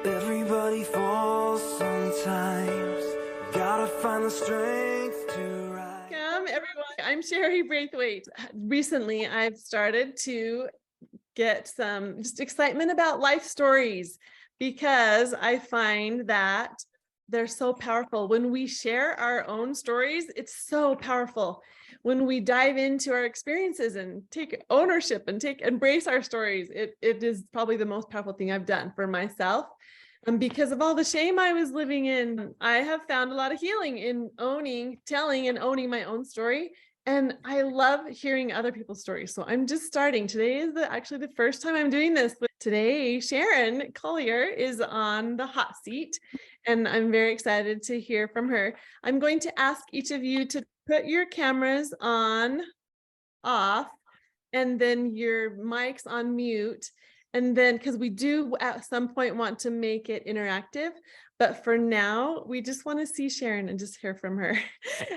Everybody falls sometimes. Gotta find the strength to rise. Welcome, everyone. I'm Sheri Braithwaite. Recently, I've started to get some just excitement about life stories because I find that they're so powerful. When we share our own stories, it's so powerful. When we dive into our experiences and take ownership and embrace our stories, it is probably the most powerful thing I've done for myself. And because of all the shame I was living in, I have found a lot of healing in telling and owning my own story. And I love hearing other people's stories. So I'm just starting. Today is actually the first time I'm doing this. But today, Sharon Colyar is on the hot seat, and I'm very excited to hear from her. I'm going to ask each of you to put your cameras off, and then your mics on mute. And then, because we do at some point want to make it interactive, but for now, we just want to see Sharon and just hear from her.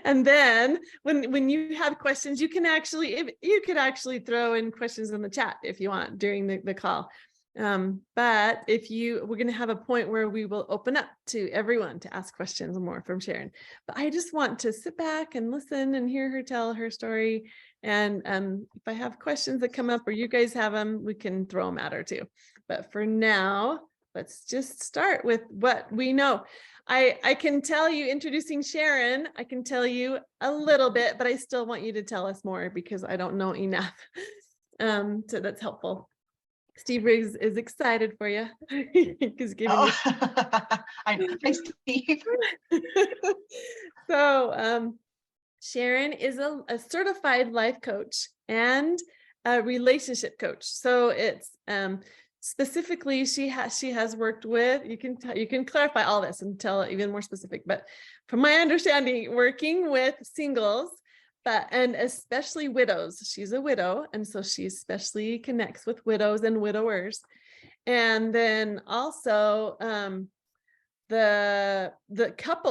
And then when you have questions, you could actually throw in questions in the chat if you want during the call. But we're going to have a point where we will open up to everyone to ask questions more from Sharon. But I just want to sit back and listen and hear her tell her story. And if I have questions that come up or you guys have them, we can throw them at her too. But for now, let's just start with what we know. I can tell you, introducing Sharon, I can tell you a little bit, but I still want you to tell us more because I don't know enough. So that's helpful. Steve Riggs is excited for you. He's giving you. Hi, Steve. So Sharon is a certified life coach and a relationship coach. So it's specifically she has worked with, you can clarify all this and tell it even more specific, but from my understanding, working with singles, and especially widows. She's a widow, and so she especially connects with widows and widowers. And then also the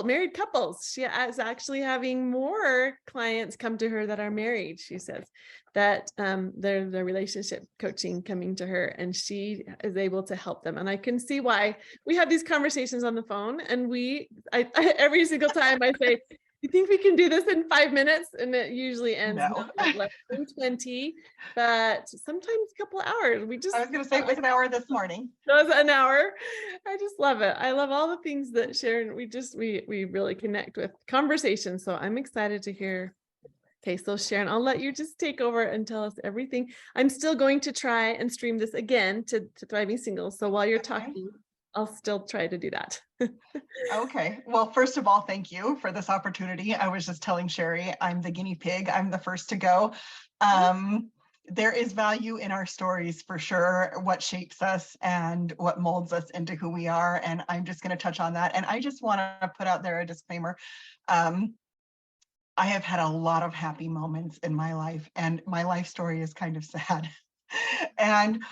married couples. She is actually having more clients come to her that are married. She says that their relationship coaching coming to her, and she is able to help them. And I can see why. We have these conversations on the phone, and I every single time I say, you think we can do this in 5 minutes? And it usually ends less than 20, but sometimes a couple of hours. I was going to say it was an hour this morning. It was an hour. I just love it. I love all the things that Sharon, we really connect with conversation. So I'm excited to hear. Okay, so Sharon, I'll let you just take over and tell us everything. I'm still going to try and stream this again to Thriving Singles. So while you're talking, I'll still try to do that. Okay. Well, first of all, thank you for this opportunity. I was just telling Sheri, I'm the guinea pig. I'm the first to go. There is value in our stories for sure, what shapes us and what molds us into who we are. And I'm just going to touch on that. And I just want to put out there a disclaimer. I have had a lot of happy moments in my life, and my life story is kind of sad. And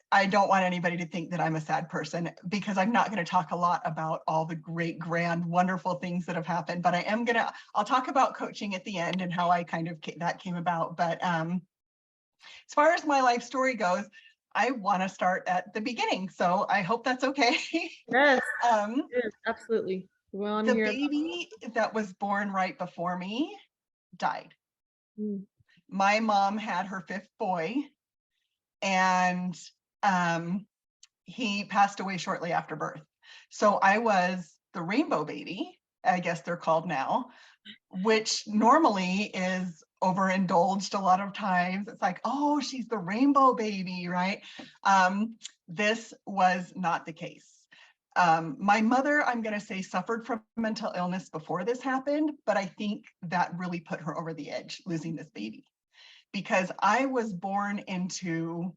I don't want anybody to think that I'm a sad person, because I'm not going to talk a lot about all the great, grand, wonderful things that have happened, but I'll talk about coaching at the end and how that came about. But as far as my life story goes, I want to start at the beginning. So I hope that's okay. Yes, absolutely. The baby that was born right before me died. My mom had her fifth boy, and he passed away shortly after birth. So I was the rainbow baby, I guess they're called now, which normally is overindulged a lot of times. It's like, oh, she's the rainbow baby, right? This was not the case. My mother, I'm going to say, suffered from mental illness before this happened, but I think that really put her over the edge, losing this baby, because I was born into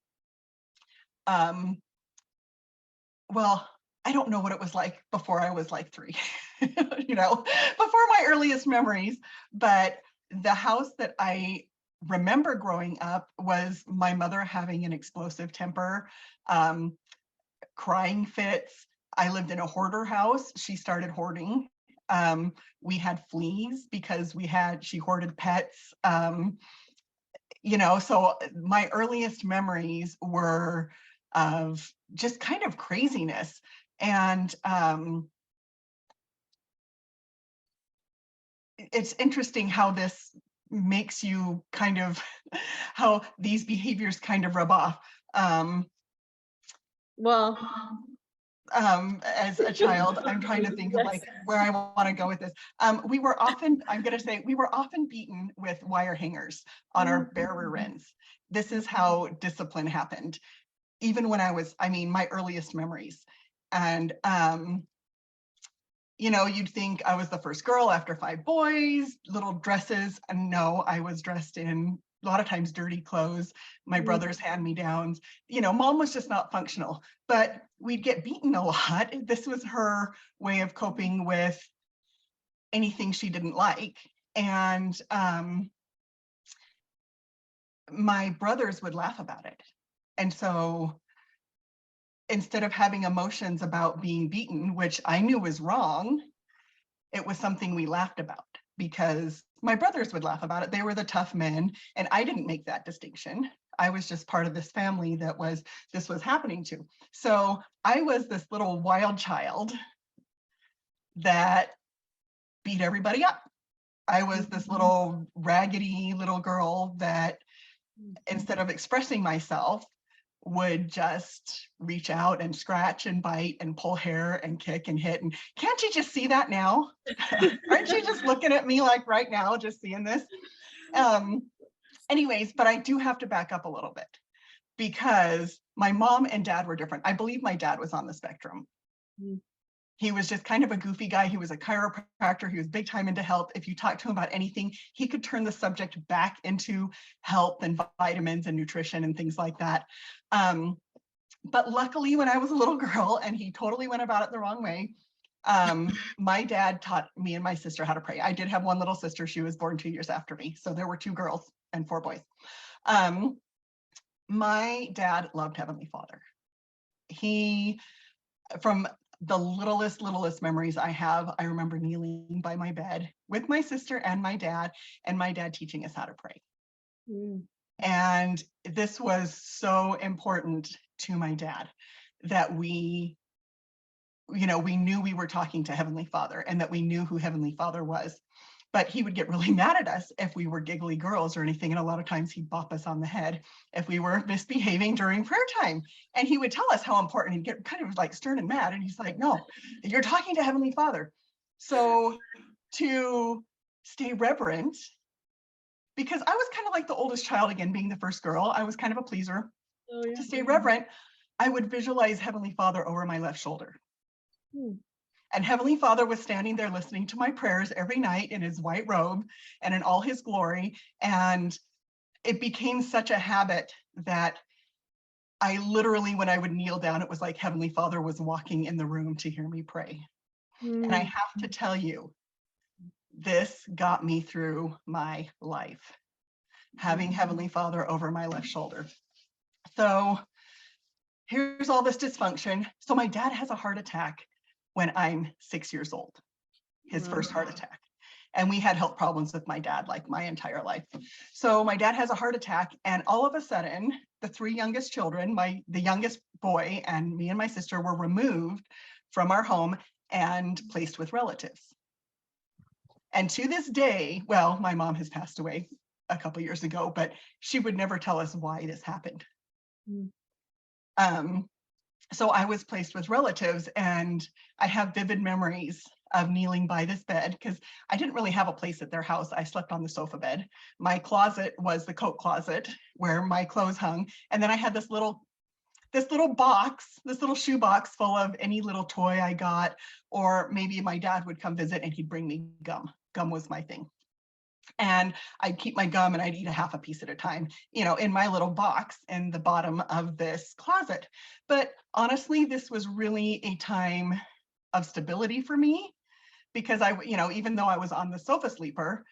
well, I don't know what it was like before I was like 3, before my earliest memories, but the house that I remember growing up was my mother having an explosive temper, crying fits. I lived in a hoarder house. She started hoarding. We had fleas because she hoarded pets. So my earliest memories were of just kind of craziness. And it's interesting how this makes you kind of, how these behaviors kind of rub off. Well, As a child, I'm trying to think of like where I want to go with this. We were often, I'm going to say, we were often beaten with wire hangers on our bare rear ends. This is how discipline happened, even when I was, I mean, my earliest memories. And you know, you'd think I was the first girl after 5 boys, little dresses, and no, I was dressed in a lot of times dirty clothes, my brother's hand-me-downs. You know, mom was just not functional, but we'd get beaten a lot. This was her way of coping with anything she didn't like. And my brothers would laugh about it. And so instead of having emotions about being beaten, which I knew was wrong, it was something we laughed about because my brothers would laugh about it. They were the tough men, and I didn't make that distinction. I was just part of this family that this was happening to. So I was this little wild child that beat everybody up. I was this little raggedy little girl that instead of expressing myself, would just reach out and scratch and bite and pull hair and kick and hit. And can't you just see that now? Aren't you just looking at me like right now, just seeing this? Anyways, but I do have to back up a little bit because my mom and dad were different. I believe my dad was on the spectrum. He was just kind of a goofy guy. He was a chiropractor. He was big time into health. If you talk to him about anything, he could turn the subject back into health and vitamins and nutrition and things like that. But luckily, when I was a little girl and he totally went about it the wrong way, my dad taught me and my sister how to pray. I did have one little sister. She was born 2 years after me. So there were 2 girls and 4 boys. My dad loved Heavenly Father. He, from the littlest memories I have, I remember kneeling by my bed with my sister and my dad teaching us how to pray. And this was so important to my dad that we knew we were talking to Heavenly Father and that we knew who Heavenly Father was. But he would get really mad at us if we were giggly girls or anything. And a lot of times he'd bop us on the head if we were misbehaving during prayer time. And he would tell us how important. He'd get kind of like stern and mad. And he's like, no, you're talking to Heavenly Father. So to stay reverent, because I was kind of like the oldest child, again, being the first girl, I was kind of a pleaser. Oh, yeah. To stay reverent, I would visualize Heavenly Father over my left shoulder. And Heavenly Father was standing there listening to my prayers every night in his white robe and in all his glory. And it became such a habit that I literally, when I would kneel down, it was like Heavenly Father was walking in the room to hear me pray. And I have to tell you, this got me through my life, having Heavenly Father over my left shoulder. So here's all this dysfunction. So my dad has a heart attack when I'm 6 years old, his first heart attack. And we had health problems with my dad like my entire life. So my dad has a heart attack, and all of a sudden, the 3 youngest children, the youngest boy and me and my sister, were removed from our home and placed with relatives. And to this day, well, my mom has passed away a couple years ago, but she would never tell us why this happened. So I was placed with relatives, and I have vivid memories of kneeling by this bed because I didn't really have a place at their house. I slept on the sofa bed. My closet was the coat closet where my clothes hung. And then I had this little box, this little shoe box full of any little toy I got, or maybe my dad would come visit and he'd bring me gum. Gum was my thing. And I'd keep my gum and I'd eat a half a piece at a time, in my little box in the bottom of this closet. But honestly, this was really a time of stability for me because even though I was on the sofa sleeper,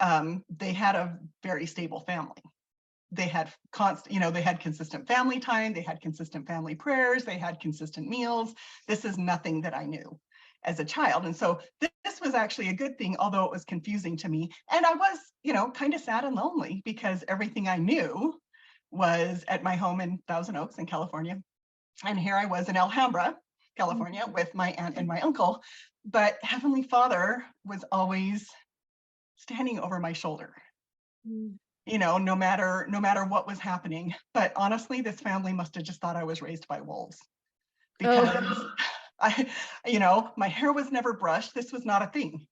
they had a very stable family. They had they had consistent family time. They had consistent family prayers. They had consistent meals. This is nothing that I knew as a child. And so this was actually a good thing, although it was confusing to me. And I was, kind of sad and lonely because everything I knew was at my home in Thousand Oaks in California. And here I was in Alhambra California, with my aunt and my uncle. But Heavenly Father was always standing over my shoulder, no matter what was happening. But honestly, this family must have just thought I was raised by wolves, because my hair was never brushed. This was not a thing.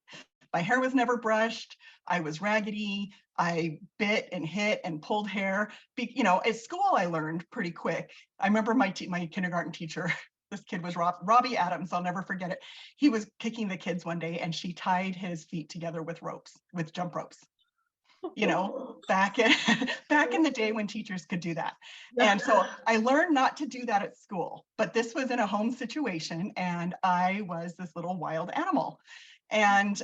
My hair was never brushed. I was raggedy. I bit and hit and pulled hair. At school, I learned pretty quick. I remember my kindergarten teacher, this kid was Robbie Adams. I'll never forget it. He was kicking the kids one day, and she tied his feet together with jump ropes. Back in the day when teachers could do that. And so I learned not to do that at school, but this was in a home situation, and I was this little wild animal. And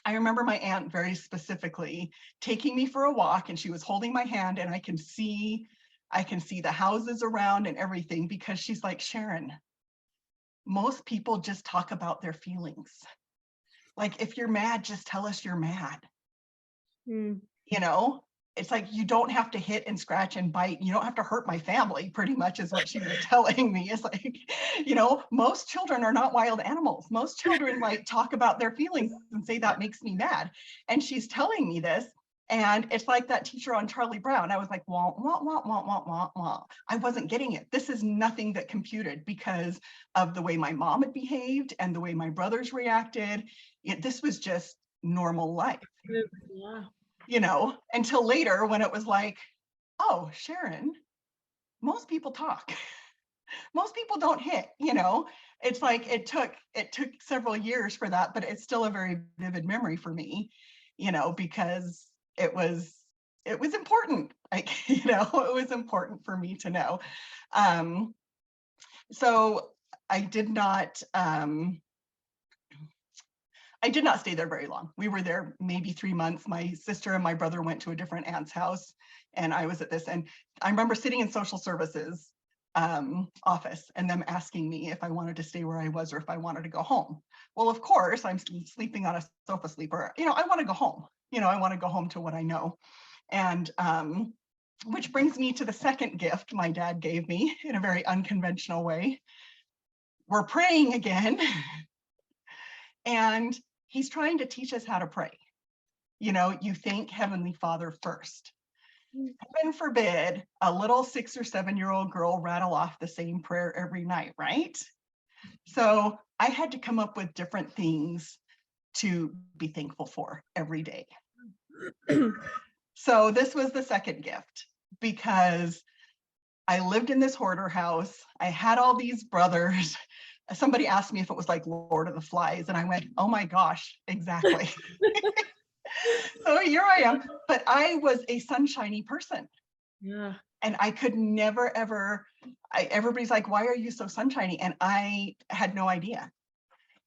I remember my aunt very specifically taking me for a walk, and she was holding my hand, and I can see the houses around and everything, because she's like, Sharon, most people just talk about their feelings. Like, if you're mad, just tell us you're mad. It's like, you don't have to hit and scratch and bite. You don't have to hurt my family, pretty much is what she was telling me. It's like, most children are not wild animals. Most children like talk about their feelings and say that makes me mad. And she's telling me this. And it's like that teacher on Charlie Brown. I was like, wah, wah, wah, wah, wah, wah, wah. I wasn't getting it. This is nothing that computed, because of the way my mom had behaved and the way my brothers reacted. This was just normal life. Until later, when it was like, oh, Sharon, most people talk. Most people don't hit, It's like it took several years for that, but it's still a very vivid memory for me, because it was important. Like, it was important for me to know. So I did not stay there very long. We were there maybe 3 months. My sister and my brother went to a different aunt's house, and I was at this. And I remember sitting in social services office, and them asking me if I wanted to stay where I was or if I wanted to go home. Well, of course, I'm sleeping on a sofa sleeper. I want to go home. I want to go home to what I know. And which brings me to the second gift my dad gave me in a very unconventional way. We're praying again. And he's trying to teach us how to pray. You thank Heavenly Father first. Heaven forbid a little 6 or 7-year-old girl rattle off the same prayer every night, right? So I had to come up with different things to be thankful for every day. So this was the second gift, because I lived in this hoarder house. I had all these brothers. Somebody asked me if it was like Lord of the Flies, and I went, oh my gosh, exactly. So here I am, but I was a sunshiny person. Yeah. And I could never, ever, everybody's like, why are you so sunshiny? And I had no idea.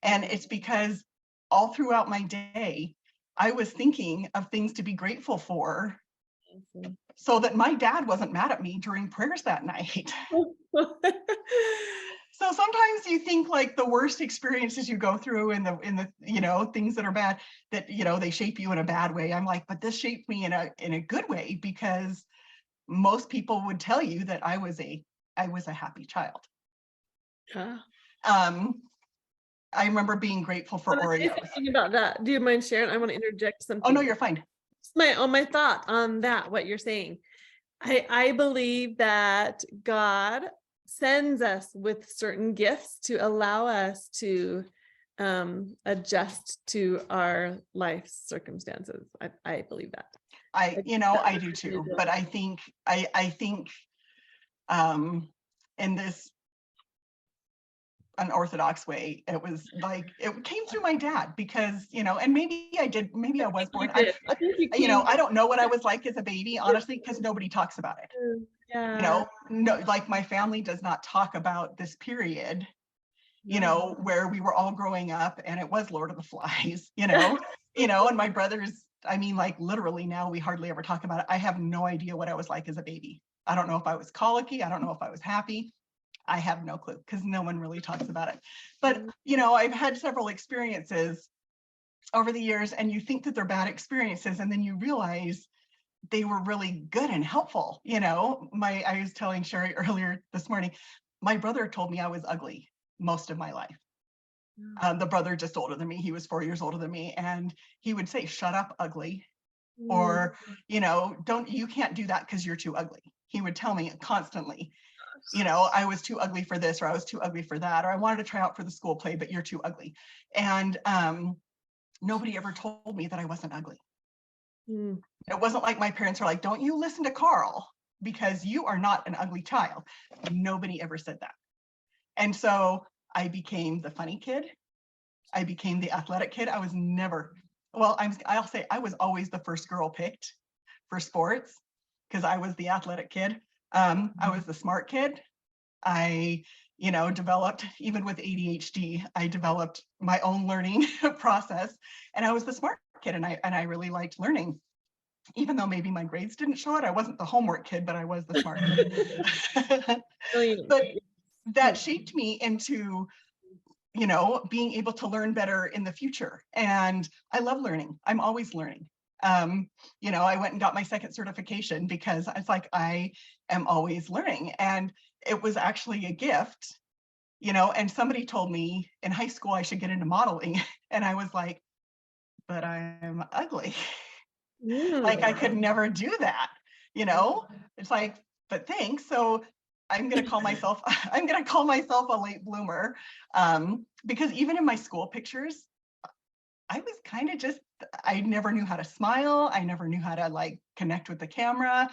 And it's because all throughout my day, I was thinking of things to be grateful for, so that my dad wasn't mad at me during prayers that night. So sometimes you think like the worst experiences you go through in the things that are bad, that they shape you in a bad way. I'm like, but this shaped me in a good way, because most people would tell you that I was a happy child. Huh. I remember being grateful for Oreos. Thinking about that. Do you mind, Sharon? I want to interject something. Oh no, you're fine. My thought on that, what you're saying. I believe that God sends us with certain gifts to allow us to adjust to our life circumstances. I believe that. I do too, but I think in this unorthodox way, it was like it came through my dad, because and maybe I was born. I don't know what I was like as a baby, honestly, because nobody talks about it. Yeah. No, like my family does not talk about this period, where we were all growing up and it was Lord of the Flies, and my brothers, like literally now we hardly ever talk about it. I have no idea what I was like as a baby. I don't know if I was colicky. I don't know if I was happy. I have no clue, because no one really talks about it. But, I've had several experiences over the years, and you think that they're bad experiences, and then you realize they were really good and helpful. I was telling Sheri earlier this morning, my brother told me I was ugly. most of my life. Yeah. The brother just older than me, he was 4 years older than me, and he would say, shut up, ugly, Mm. or, you can't do that because you're too ugly. He would tell me constantly, I was too ugly for this, or I was too ugly for that, or I wanted to try out for the school play, but you're too ugly. And nobody ever told me that I wasn't ugly. Mm. It wasn't like my parents were like, don't you listen to Carl because you are not an ugly child. Nobody ever said that. And so I became the funny kid. I became the athletic kid. I was never, I'll say I was always the first girl picked for sports because I was the athletic kid. I was the smart kid. I, developed, even with ADHD, I developed my own learning process, and I was the smart kid, and I really liked learning. Even though maybe my grades didn't show it, I wasn't the homework kid, but I was the smart kid. Brilliant. But that shaped me into, being able to learn better in the future. And I love learning. I'm always learning. I went and got my second certification because it's like I am always learning. And it was actually a gift, and somebody told me in high school I should get into modeling. And I was like, but I'm ugly. Like I could never do that, It's like, but thanks. So I'm gonna call myself a late bloomer. Because even in my school pictures, I was kind of I never knew how to smile. I never knew how to connect with the camera.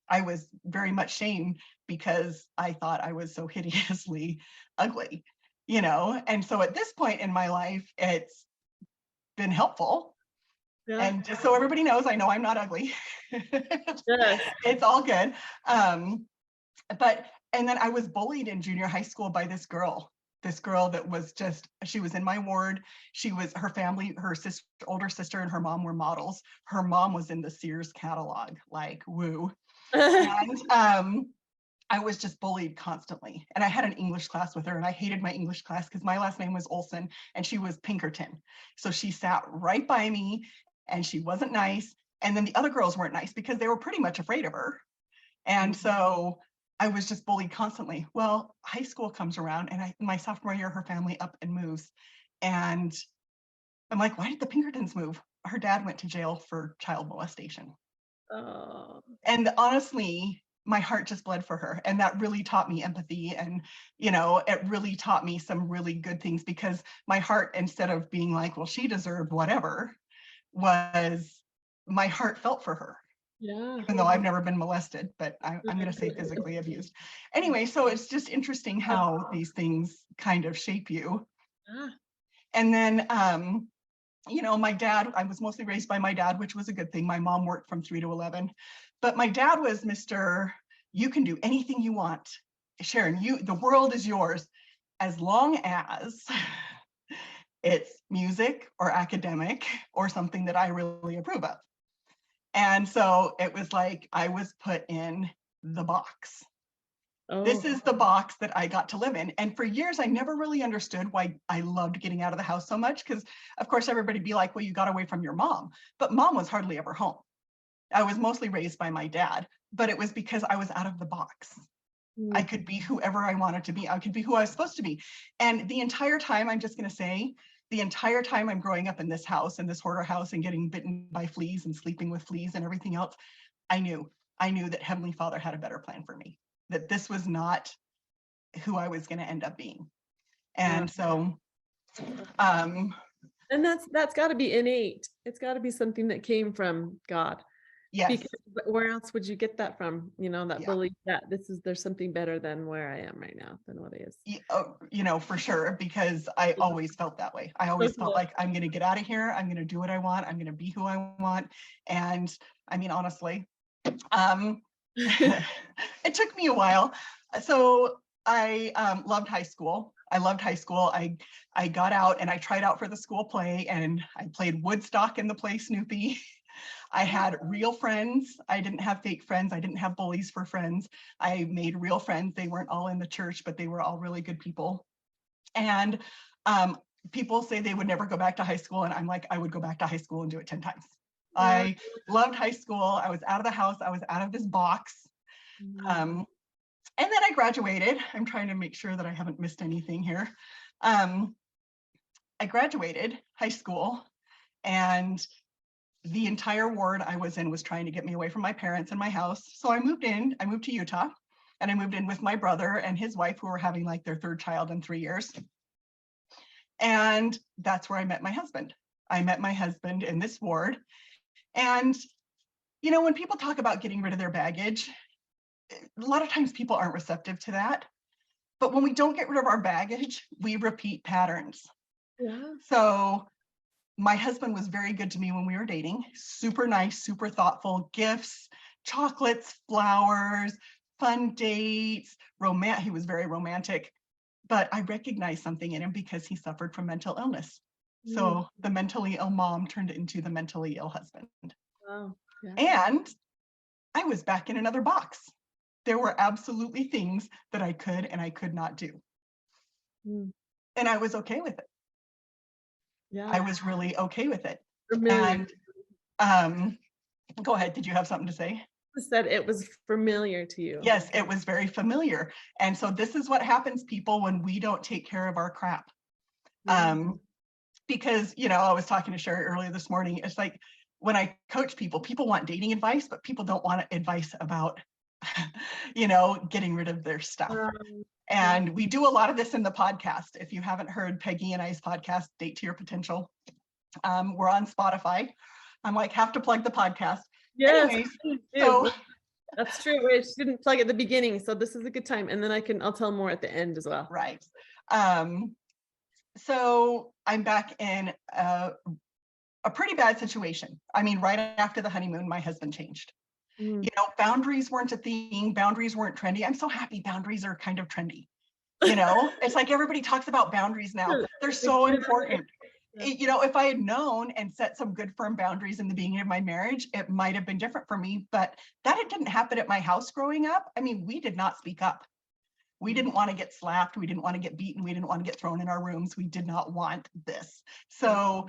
I was very much shamed because I thought I was so hideously ugly, And so at this point in my life, it's been helpful. Yeah. And just so everybody knows, I know I'm not ugly. Yes. It's all good. And then I was bullied in junior high school by this girl that was she was in my ward. Her family, her older sister and her mom were models. Her mom was in the Sears catalog, woo. And I was just bullied constantly. And I had an English class with her, and I hated my English class because my last name was Olson and she was Pinkerton. So she sat right by me and she wasn't nice. And then the other girls weren't nice because they were pretty much afraid of her. And so I was just bullied constantly. Well, high school comes around, and my sophomore year, her family up and moves. And I'm like, why did the Pinkertons move? Her dad went to jail for child molestation. Oh. And honestly, my heart just bled for her. And that really taught me empathy. And, it really taught me some really good things, because my heart, instead of being like, well, she deserved whatever, my heart felt for her. Yeah. Even though I've never been molested, but I'm going to say physically abused. Anyway, so it's just interesting how these things kind of shape you. Ah. And then, my dad, I was mostly raised by my dad, which was a good thing. My mom worked from 3 to 11, but my dad was Mr. You can do anything you want. Sharon, the world is yours, as long as it's music or academic or something that I really approve of. And so it was like I was put in the box. Oh. This is the box that I got to live in. And for years, I never really understood why I loved getting out of the house so much, because of course everybody'd be like, well, you got away from your mom, but mom was hardly ever home. I was mostly raised by my dad, but it was because I was out of the box. I could be whoever I wanted to be. I could be who I was supposed to be. And the entire time, I'm just going to say, the entire time I'm growing up in this house, in this hoarder house, and getting bitten by fleas and sleeping with fleas and everything else, I knew that Heavenly Father had a better plan for me, that this was not who I was going to end up being. And so, and that's got to be innate. It's got to be something that came from God. yes. Because where else would you get that from? That belief that there's something better than where I am right now, than what is. For sure, because I always felt that way. I always felt like I'm going to get out of here. I'm going to do what I want. I'm going to be who I want. And I mean, honestly, it took me a while. So I loved high school. I got out and I tried out for the school play, and I played Woodstock in the play Snoopy. I had real friends. I didn't have fake friends. I didn't have bullies for friends. I made real friends. They weren't all in the church, but they were all really good people. And people say they would never go back to high school. And I'm like, I would go back to high school and do it 10 times. I loved high school. I was out of the house. I was out of this box. And then I graduated. I'm trying to make sure that I haven't missed anything here. I graduated high school, and the entire ward I was in was trying to get me away from my parents and my house. So I moved to Utah, and I moved in with my brother and his wife, who were having like their third child in 3 years. And that's where I met my husband. I met my husband in this ward. And, you know, when people talk about getting rid of their baggage, a lot of times people aren't receptive to that. But when we don't get rid of our baggage, we repeat patterns. Yeah. So my husband was very good to me when we were dating. Super nice, super thoughtful, gifts, chocolates, flowers, fun dates, he was very romantic. But I recognized something in him because he suffered from mental illness. So the mentally ill mom turned into the mentally ill husband. Wow. Yeah. And I was back in another box. There were absolutely things that I could and I could not do. And I was okay with it. Yeah. I was really okay with it. Familiar. And go ahead, did you have something to say? Said it was familiar to you. Yes, it was very familiar. And so this is what happens, people, when we don't take care of our crap. Because, you know, I was talking to Sheri earlier this morning. It's like when I coach people, people want dating advice, but people don't want advice about, you know, getting rid of their stuff. And we do a lot of this in the podcast. If you haven't heard Peggy and I's podcast, Date to Your Potential, we're on Spotify. I'm like, have to plug the podcast. Yes, anyways, so that's true. She didn't plug at the beginning, so this is a good time. And then I'll tell more at the end as well. Right. So I'm back in a pretty bad situation. I mean, right after the honeymoon, my husband changed. You know, boundaries weren't a thing. Boundaries weren't trendy. I'm so happy boundaries are kind of trendy. You know, it's like everybody talks about boundaries now. They're so important. You know, if I had known and set some good firm boundaries in the beginning of my marriage, it might have been different for me. But that it didn't happen at my house growing up. I mean, we did not speak up. We didn't want to get slapped. We didn't want to get beaten. We didn't want to get thrown in our rooms. We did not want this. So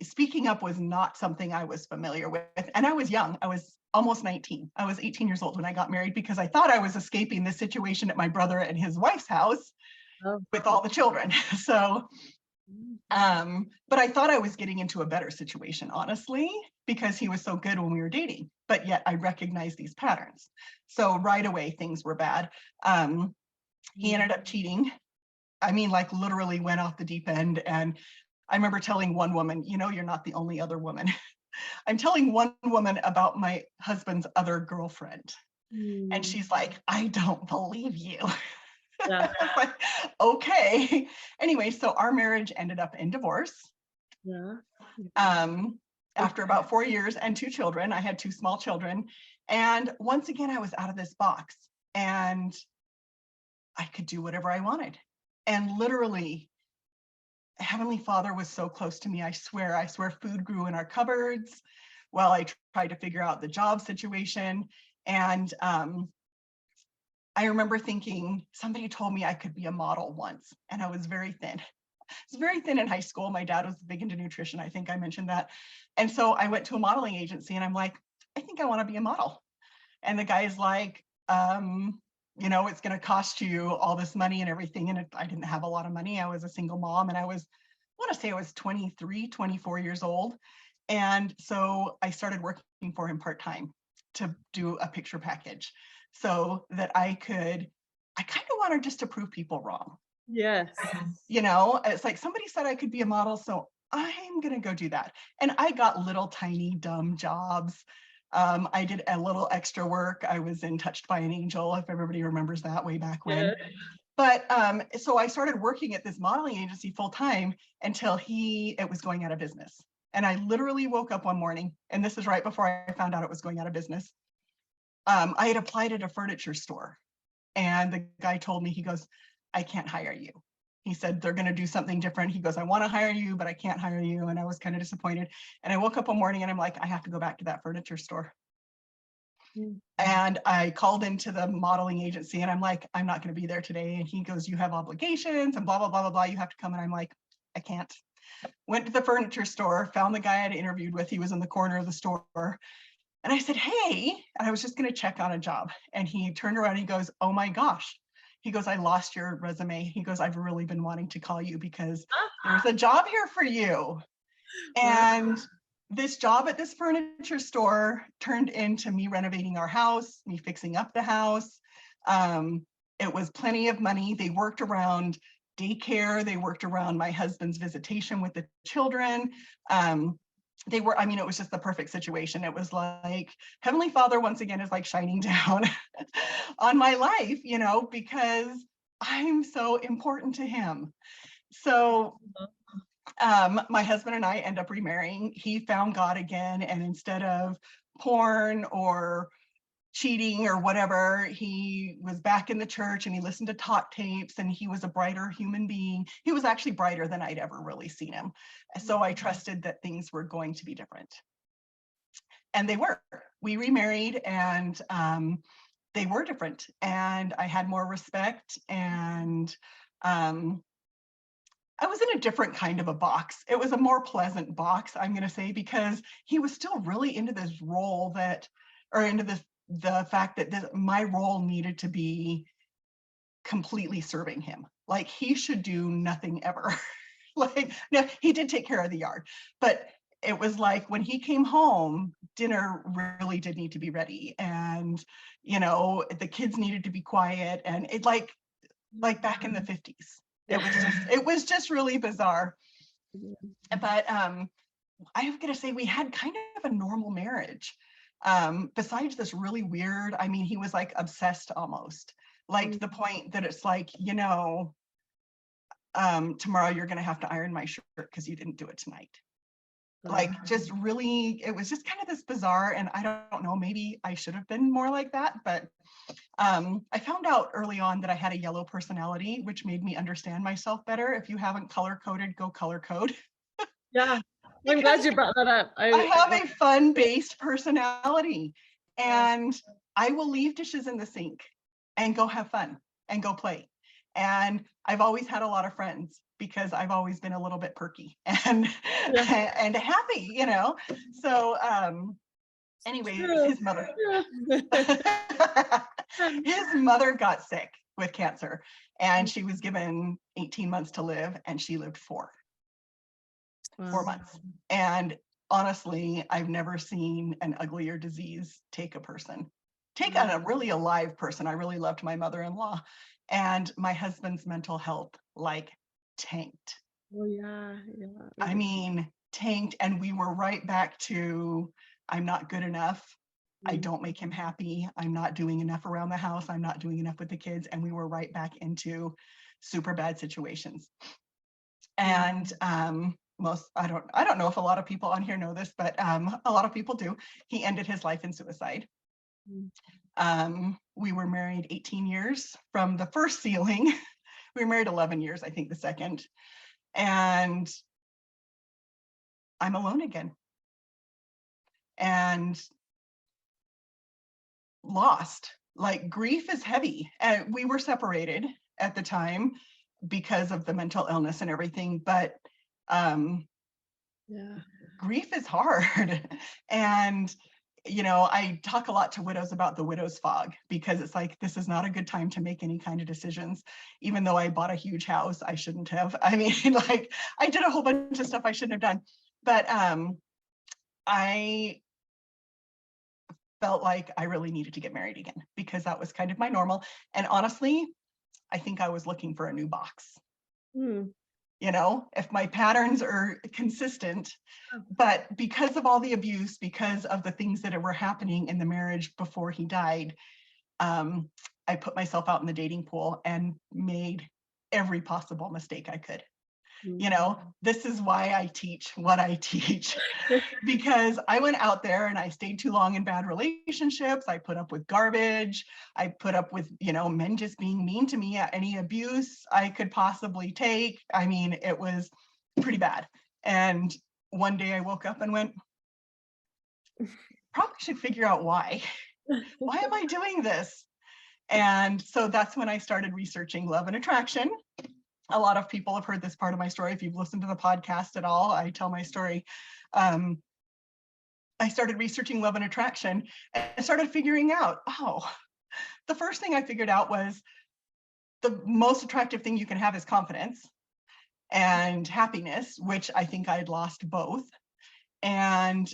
speaking up was not something I was familiar with. And I was young. I was almost 19. I was 18 years old when I got married because I thought I was escaping this situation at my brother and his wife's house with all the children. So, but I thought I was getting into a better situation, honestly, because he was so good when we were dating, but yet I recognized these patterns. So right away, things were bad. He ended up cheating. I mean, like literally went off the deep end. And I remember telling one woman, you know, you're not the only other woman. I'm telling one woman about my husband's other girlfriend. And she's like, I don't believe you. Yeah. Like, okay. Anyway, so our marriage ended up in divorce. Yeah. After about 4 years and 2 children, I had 2 small children. And once again, I was out of this box and I could do whatever I wanted. And literally, Heavenly Father was so close to me. I swear food grew in our cupboards while I tried to figure out the job situation. And I remember thinking, somebody told me I could be a model once, and I was very thin. I was very thin in high school. My dad was big into nutrition. I think I mentioned that. And so I went to a modeling agency and I'm like, I think I want to be a model. And the guy's like, you know, it's going to cost you all this money and everything. And I didn't have a lot of money. I was a single mom and I want to say I was 23, 24 years old. And so I started working for him part-time to do a picture package so that I kind of wanted just to prove people wrong. Yes. You know, it's like somebody said I could be a model, so I'm going to go do that. And I got little tiny dumb jobs. I did a little extra work. I was in Touched by an Angel, if everybody remembers that way back when. Yeah. But so I started working at this modeling agency full time until it was going out of business. And I literally woke up one morning, and this is right before I found out it was going out of business. I had applied at a furniture store, and the guy told me, he goes, I can't hire you. He said, they're going to do something different. He goes, I want to hire you, but I can't hire you. And I was kind of disappointed. And I woke up one morning and I'm like, I have to go back to that furniture store. And I called into the modeling agency and I'm like, I'm not going to be there today. And he goes, you have obligations and blah, blah, blah, blah, blah. You have to come. And I'm like, I can't. Went to the furniture store, found the guy I'd interviewed with. He was in the corner of the store. And I said, hey, and I was just going to check on a job. And he turned around and he goes, oh my gosh. He goes, I lost your resume. He goes, I've really been wanting to call you because there's a job here for you. And this job at this furniture store turned into me renovating our house, me fixing up the house. It was plenty of money. They worked around daycare. They worked around my husband's visitation with the children. They were, I mean, it was just the perfect situation. It was like Heavenly Father, once again, is like shining down on my life, you know, because I'm so important to him. So my husband and I end up remarrying. He found God again, and instead of porn or cheating or whatever, he was back in the church and he listened to talk tapes, and he was a brighter human being. He was actually brighter than I'd ever really seen him. So I trusted that things were going to be different. And they were. We remarried, and they were different. And I had more respect, and I was in a different kind of a box. It was a more pleasant box, I'm going to say, because he was still really into this role that, or into the fact that my role needed to be completely serving him. Like, he should do nothing ever. Like, no, he did take care of the yard, but it was like when he came home, dinner really did need to be ready, and you know, the kids needed to be quiet, and it like back in the 50s. It was just really bizarre. But I'm gonna say we had kind of a normal marriage. Besides this really weird, I mean, he was like obsessed almost, like to the point that it's like, you know, tomorrow you're gonna have to iron my shirt because you didn't do it tonight. Like, just really, it was just kind of this bizarre, and I don't know, maybe I should have been more like that, but I found out early on that I had a yellow personality, which made me understand myself better. If you haven't color coded, go color code. Yeah, I'm glad you brought that up. I have a fun-based personality, and I will leave dishes in the sink and go have fun and go play. And I've always had a lot of friends because I've always been a little bit perky and and happy, you know. So anyway, his mother got sick with cancer, and she was given 18 months to live, and she lived 4 months. And honestly, I've never seen an uglier disease take a person, take on a really alive person. I really loved my mother-in-law, and my husband's mental health like tanked. Oh yeah. I mean, tanked, and we were right back to, I'm not good enough. I don't make him happy. I'm not doing enough around the house. I'm not doing enough with the kids. And we were right back into super bad situations. And I don't know if a lot of people on here know this, but a lot of people do. He ended his life in suicide. We were married 18 years from the first sealing. We were married 11 years, I think, the second. And I'm alone again. And lost. Like, grief is heavy. And we were separated at the time because of the mental illness and everything, but grief is hard. And you know, I talk a lot to widows about the widow's fog, because it's like, this is not a good time to make any kind of decisions. Even though I bought a huge house, I shouldn't have. I mean, like, I did a whole bunch of stuff I shouldn't have done. But I felt like I really needed to get married again, because that was kind of my normal. And honestly, I think I was looking for a new box. You know, if my patterns are consistent, but because of all the abuse, because of the things that were happening in the marriage before he died, I put myself out in the dating pool and made every possible mistake I could. You know, this is why I teach what I teach, because I went out there and I stayed too long in bad relationships. I put up with garbage. I put up with, you know, men just being mean to me, any abuse I could possibly take. I mean, it was pretty bad. And one day I woke up and went, probably should figure out why. Why am I doing this? And so that's when I started researching love and attraction. A lot of people have heard this part of my story. If you've listened to the podcast at all, I tell my story. I started researching love and attraction and started figuring out, oh, the first thing I figured out was the most attractive thing you can have is confidence and happiness, which I think I had lost both. And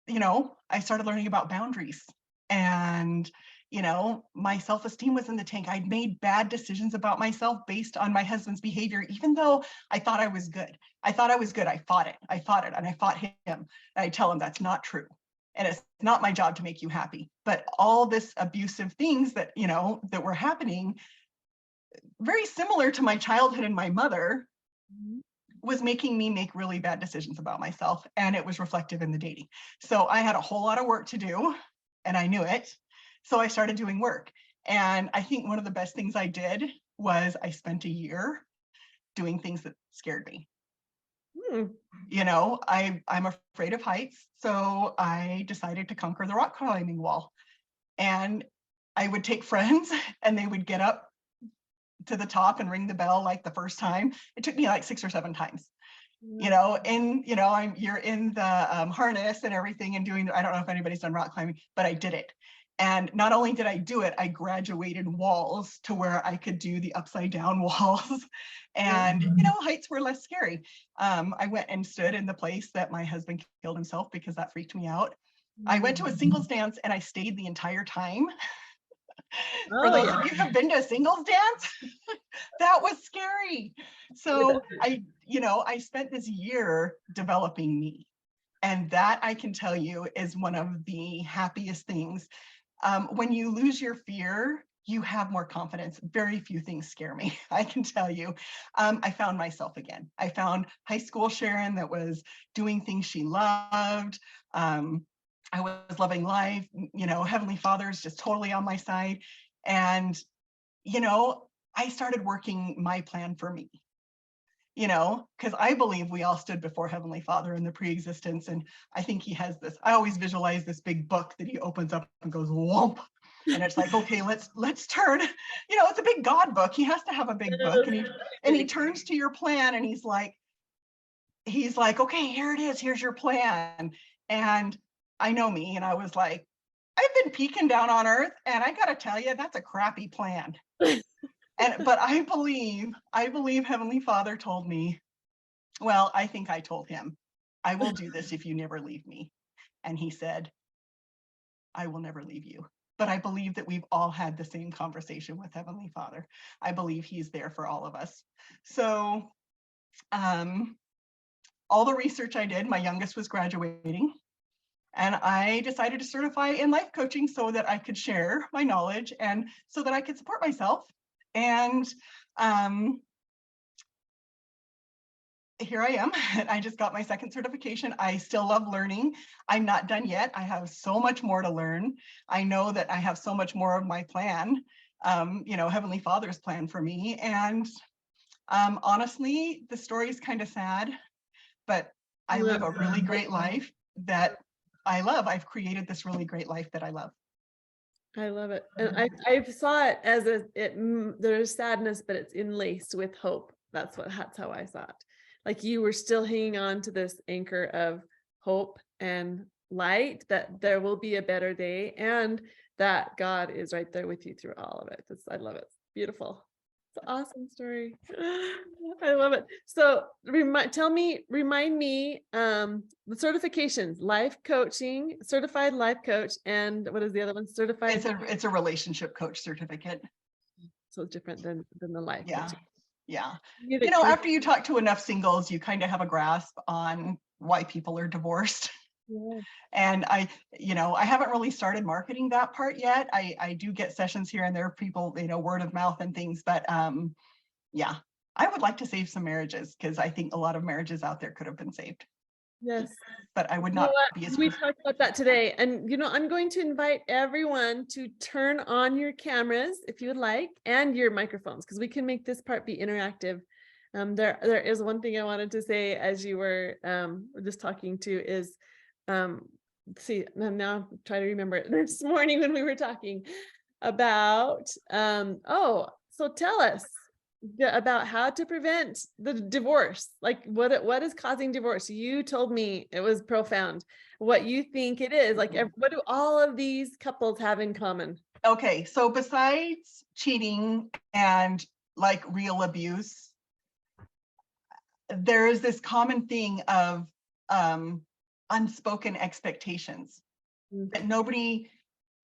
you know, I started learning about boundaries, and you know, my self-esteem was in the tank. I'd made bad decisions about myself based on my husband's behavior, even though I thought I was good. I thought I was good. I fought it, and I fought him. And I tell him that's not true. And it's not my job to make you happy. But all this abusive things that, you know, that were happening, very similar to my childhood and my mother, was making me make really bad decisions about myself, and it was reflective in the dating. So I had a whole lot of work to do, and I knew it. So I started doing work. And I think one of the best things I did was I spent a year doing things that scared me. You know, I'm afraid of heights, so I decided to conquer the rock climbing wall. And I would take friends and they would get up to the top and ring the bell like the first time. It took me like 6 or 7 times, you know, and you know, you're in the harness and everything and doing, I don't know if anybody's done rock climbing, but I did it. And not only did I do it, I graduated walls to where I could do the upside down walls. And, you know, heights were less scary. I went and stood in the place that my husband killed himself because that freaked me out. I went to a singles dance and I stayed the entire time. For those of you who've been to a singles dance, that was scary. So I spent this year developing me. And that, I can tell you, is one of the happiest things. When you lose your fear, you have more confidence. Very few things scare me, I can tell you. I found myself again. I found high school Sharon that was doing things she loved. I was loving life. You know, Heavenly Father is just totally on my side. And, you know, I started working my plan for me. You know, because I believe we all stood before Heavenly Father in the pre-existence. And I think he has this, I always visualize this big book that he opens up and goes whomp. And it's like, okay, let's turn, you know, it's a big God book. He has to have a big book. And he turns to your plan and he's like, okay, here it is. Here's your plan. And I know me. And I was like, I've been peeking down on earth. And I got to tell you, that's a crappy plan. But I believe Heavenly Father told me, well, I think I told him, I will do this if you never leave me. And he said, I will never leave you. But I believe that we've all had the same conversation with Heavenly Father. I believe he's there for all of us. So all the research I did, my youngest was graduating, and I decided to certify in life coaching so that I could share my knowledge and so that I could support myself. And here I am. I just got my second certification. I still love learning. I'm not done yet. I have so much more to learn. I know that I have so much more of my plan, you know, Heavenly Father's plan for me. And honestly, the story is kind of sad, but I live a really great life that I love. I've created this really great life that I love. I love it. And I saw it as there's sadness, but it's enlaced with hope. That's how I saw it. Like you were still hanging on to this anchor of hope and light, that there will be a better day and that God is right there with you through all of it. I love it. It's beautiful. It's an awesome story. I love it. So remind me, the certifications, life coaching, certified life coach, and what is the other one? Certified. It's a relationship coach certificate. So it's different than the life coaching. Yeah. You know, after you talk to enough singles, you kind of have a grasp on why people are divorced. Yeah. And I haven't really started marketing that part yet. I do get sessions here and there, people, you know, word of mouth and things, but yeah, I would like to save some marriages because I think a lot of marriages out there could have been saved. Yes. But I would not be as. We talked about that today. And, you know, I'm going to invite everyone to turn on your cameras if you would like, and your microphones, because we can make this part be interactive. There is one thing I wanted to say as you were just talking to is, see, now I'm trying to remember it. This morning when we were talking about, so tell us, about how to prevent the divorce. Like what is causing divorce? You told me it was profound. What you think it is, like what do all of these couples have in common? Okay, so besides cheating and like real abuse, there is this common thing of unspoken expectations that nobody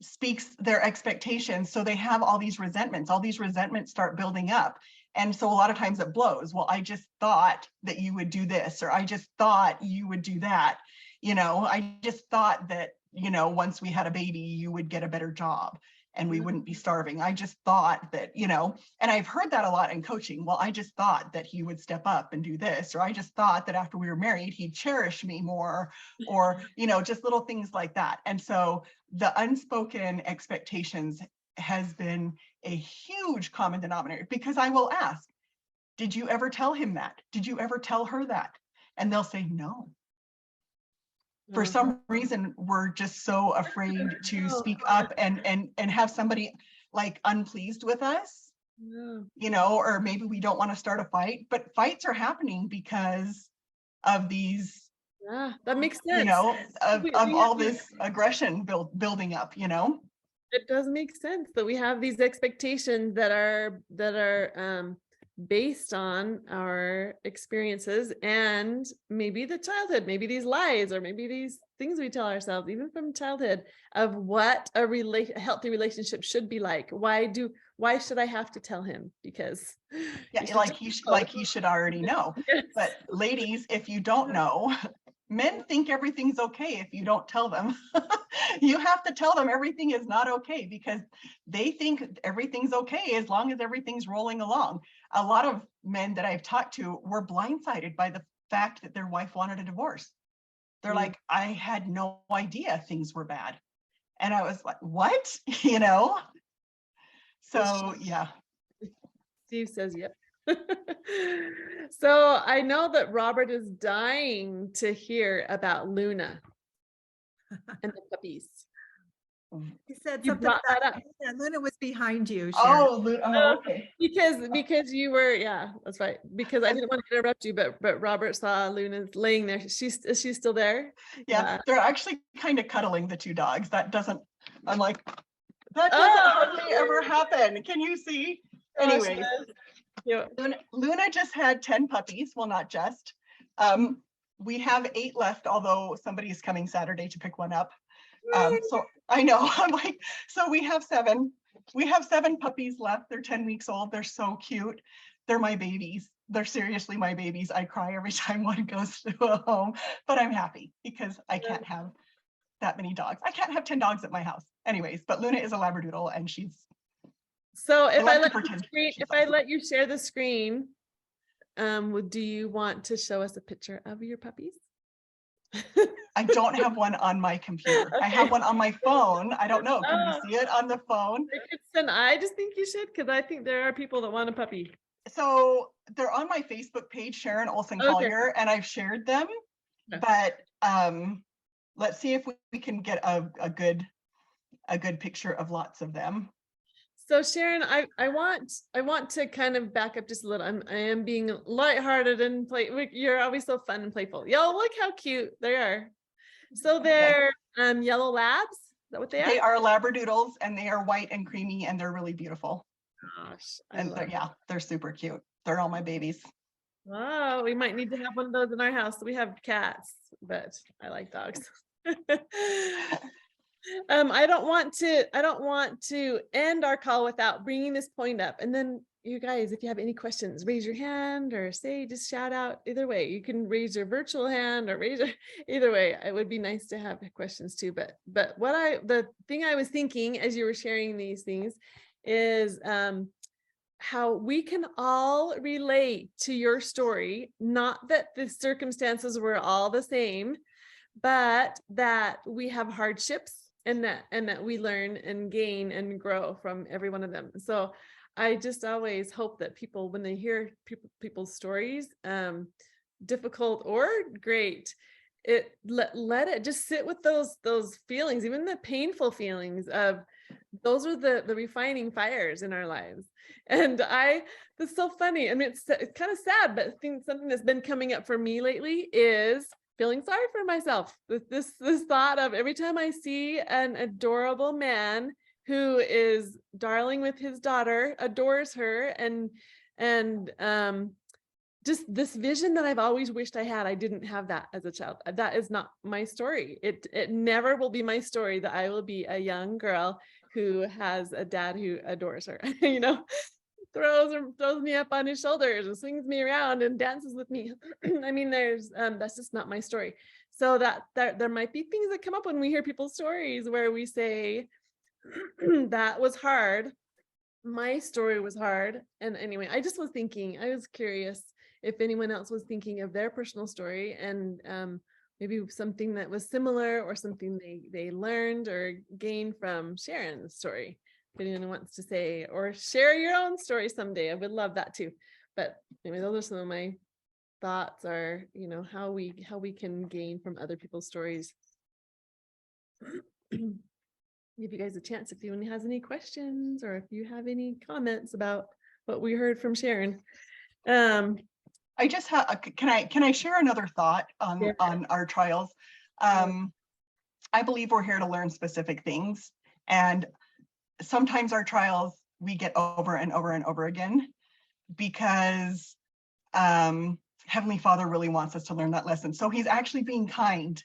speaks their expectations. So they have all these resentments start building up. And so a lot of times it blows. Well, I just thought that you would do this, or I just thought you would do that. I just thought that, once we had a baby, you would get a better job and we wouldn't be starving. I just thought that, and I've heard that a lot in coaching. Well, I just thought that he would step up and do this, or I just thought that after we were married, he'd cherish me more, or, just little things like that. And so the unspoken expectations has been a huge common denominator, because I will ask, did you ever tell him that? Did you ever tell her that? And they'll say no. For some reason, we're just so afraid to speak up and have somebody like unpleased with us, or maybe we don't want to start a fight, but fights are happening because of these, that makes sense, of all this aggression building up, It does make sense that we have these expectations that are based on our experiences and maybe the childhood, maybe these lies, or maybe these things we tell ourselves, even from childhood, of what a healthy relationship should be like. Why should I have to tell him? Because he should already know. Yes. But ladies, if you don't know, men think everything's okay if you don't tell them. You have to tell them everything is not okay, because they think everything's okay as long as everything's rolling along. A lot of men that I've talked to were blindsided by the fact that their wife wanted a divorce. They're like, I had no idea things were bad. And I was like, what? So yeah. Steve says, yep. So I know that Robert is dying to hear about Luna and the puppies. He said You something brought that about up. Luna was behind you, Sharon. Oh, okay. Because you were, that's right. Because I didn't want to interrupt you, but Robert saw Luna laying there. Is she still there? Yeah, they're actually kind of cuddling, the two dogs. That doesn't hardly ever happen. Can you see? Anyways, Luna just had 10 puppies. Well, not just. We have 8 left, although somebody is coming Saturday to pick one up. So I know, I'm like, so we have 7. We have 7 puppies left. They're 10 weeks old. They're so cute. They're my babies. They're seriously my babies. I cry every time one goes to a home, but I'm happy because I can't have that many dogs. I can't have 10 dogs at my house. Anyways, but Luna is a Labradoodle and she's. So if I let you share the screen, do you want to show us a picture of your puppies? I don't have one on my computer. Okay. I have one on my phone. I don't know. Can you see it on the phone? I just think you should, because I think there are people that want a puppy. So they're on my Facebook page, Sharon Olson Colyar, and I've shared them. Okay. But let's see if we can get a good picture of lots of them. So Sharon, I want to kind of back up just a little. I am being lighthearted and you're always so fun and playful. Yo, look how cute they are. So they're yellow labs. Is that what they are? They are Labradoodles, and they are white and creamy, and they're really beautiful. Gosh, they're super cute. They're all my babies. Wow, we might need to have one of those in our house. We have cats, but I like dogs. I don't want to end our call without bringing this point up. And then you guys, if you have any questions, raise your hand or just shout out. Either way, you can raise your virtual hand or either way. It would be nice to have questions too. But the thing I was thinking as you were sharing these things is how we can all relate to your story. Not that the circumstances were all the same, but that we have hardships. And that we learn and gain and grow from every one of them. So I just always hope that people, when they hear people's stories, difficult or great, let it just sit with those feelings, even the painful feelings of those are the refining fires in our lives. And that's so funny. I mean, it's kind of sad, but I think something that's been coming up for me lately is feeling sorry for myself. This thought of every time I see an adorable man who is darling with his daughter, adores her, and just this vision that I've always wished I had. I didn't have that as a child. That is not my story. It never will be my story that I will be a young girl who has a dad who adores her, throws me up on his shoulders and swings me around and dances with me. I mean, that's just not my story. So that there might be things that come up when we hear people's stories where we say, that was hard. My story was hard. And anyway, I was curious if anyone else was thinking of their personal story and maybe something that was similar or something they learned or gained from Sharon's story. If anyone wants to say or share your own story someday, I would love that too. But anyway, those are some of my thoughts, are how we can gain from other people's stories. Give you guys a chance if anyone has any questions or if you have any comments about what we heard from Sharon. I just have, can I share another thought on our trials? I believe we're here to learn specific things, and sometimes our trials we get over and over and over again because Heavenly Father really wants us to learn that lesson. So he's actually being kind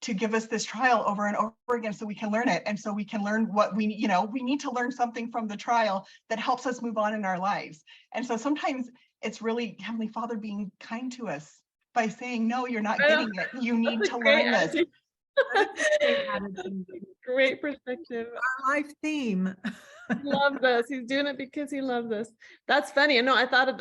to give us this trial over and over again so we can learn it. And so we can learn what we need to learn something from the trial that helps us move on in our lives. And so sometimes it's really Heavenly Father being kind to us by saying, no, you're not getting it. You need to learn this. Great perspective. Our life theme. Love this. He's doing it because he loves us. That's funny. I know. I thought of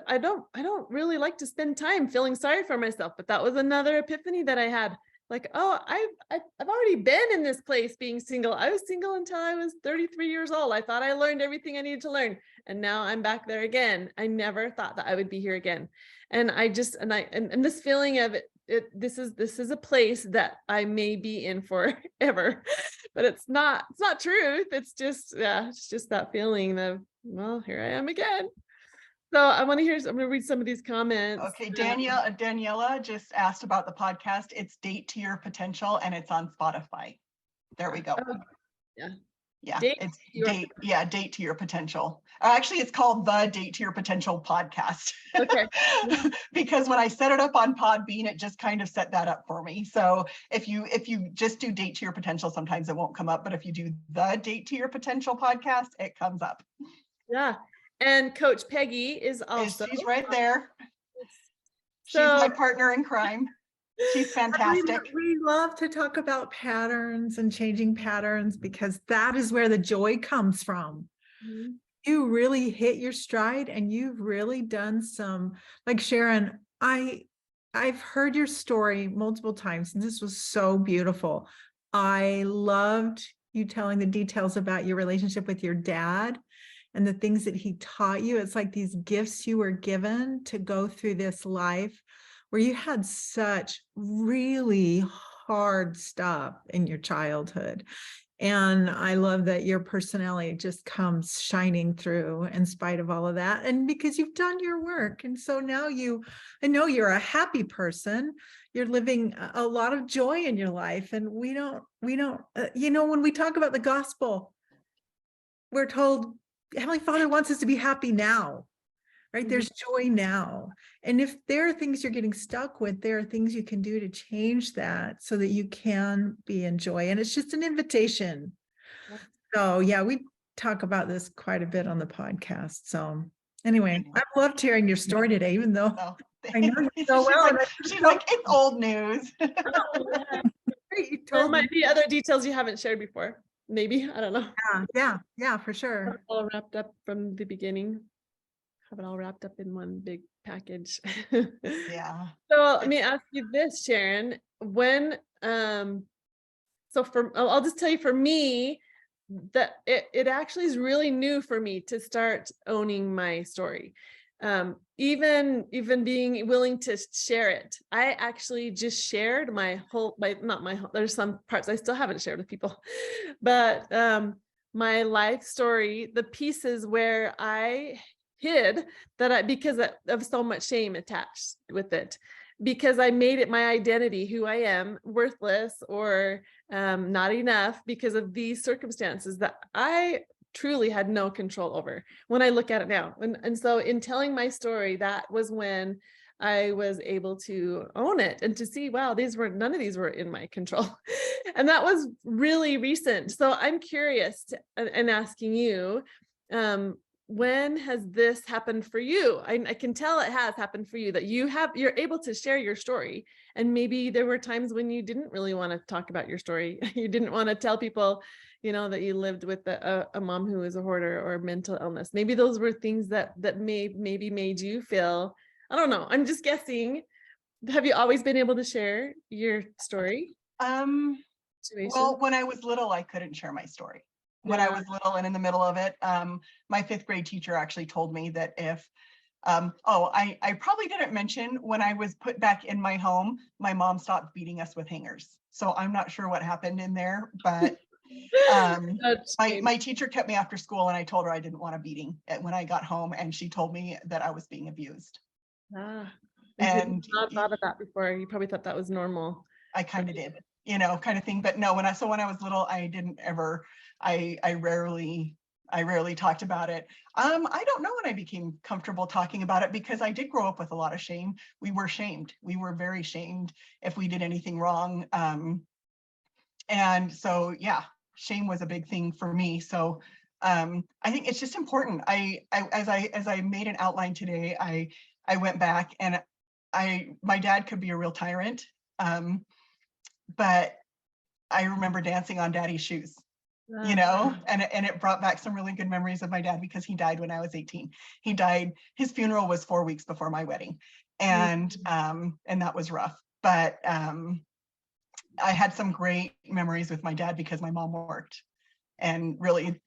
I don't really like to spend time feeling sorry for myself, but that was another epiphany that I had. Like, oh, I've already been in this place being single. I was single until I was 33 years old. I thought I learned everything I needed to learn. And now I'm back there again. I never thought that I would be here again. And this feeling of this is a place that I may be in forever, but it's not truth. It's just that feeling of, well, here I am again. So I'm going to read some of these comments. Okay, Daniela just asked about the podcast. It's Date to Your Potential, and it's on Spotify. There we go. Oh, yeah. Yeah, Date to Your Potential. Actually, it's called the Date to Your Potential podcast. Okay. Because when I set it up on Podbean, it just kind of set that up for me. So if you just do Date to Your Potential, sometimes it won't come up. But if you do the Date to Your Potential podcast, it comes up. Yeah. And Coach Peggy is also. She's right there. She's my partner in crime. She's fantastic. We love to talk about patterns and changing patterns because that is where the joy comes from. Mm-hmm. You really hit your stride and you've really done some, like Sharon, I've heard your story multiple times and this was so beautiful. I loved you telling the details about your relationship with your dad and the things that he taught you. It's like these gifts you were given to go through this life where you had such really hard stuff in your childhood. And I love that your personality just comes shining through in spite of all of that. And because you've done your work. And so now I know you're a happy person. You're living a lot of joy in your life. And we don't, when we talk about the gospel, we're told Heavenly Father wants us to be happy now, right? There's joy now. And if there are things you're getting stuck with, there are things you can do to change that so that you can be in joy. And it's just an invitation. So yeah, we talk about this quite a bit on the podcast. So anyway, I loved hearing your story today, even though I know you so well. She's like, it's old news. There might be other details you haven't shared before. Maybe, I don't know. Yeah, for sure. All wrapped up from the beginning. Have it all wrapped up in one big package. Yeah. So let me ask you this, Sharon. When I'll just tell you, for me, that it actually is really new for me to start owning my story. Even being willing to share it. I actually just shared there's some parts I still haven't shared with people, but my life story, the pieces where I hid because of so much shame attached with it, because I made it my identity, who I am, worthless or not enough because of these circumstances that I truly had no control over when I look at it now. And so in telling my story, that was when I was able to own it and to see, wow, none of these were in my control. And that was really recent. So I'm curious and asking you, when has this happened for you? I can tell it has happened for you, that you're able to share your story. And maybe there were times when you didn't really want to talk about your story. You didn't want to tell people, that you lived with a mom who was a hoarder or mental illness. Maybe those were things that maybe made you feel, I don't know. I'm just guessing. Have you always been able to share your story? Well, when I was little, I couldn't share my story. When I was little and in the middle of it, my 5th grade teacher actually told me that if, I probably didn't mention when I was put back in my home, my mom stopped beating us with hangers. So I'm not sure what happened in there, but my teacher kept me after school, and I told her I didn't want a beating when I got home, and she told me that I was being abused. And not thought of that before. You probably thought that was normal. I kind of did, kind of thing. But no, when I was little, I didn't ever, I rarely talked about it. I don't know when I became comfortable talking about it, because I did grow up with a lot of shame. We were shamed. We were very shamed if we did anything wrong. And so, yeah, shame was a big thing for me. So I think it's just important. As I made an outline today, I went back, and my dad could be a real tyrant. But I remember dancing on daddy's shoes, and it brought back some really good memories of my dad, because he died when I was 18. He died, his funeral was 4 weeks before my wedding. And that was rough. But I had some great memories with my dad because my mom worked, and really,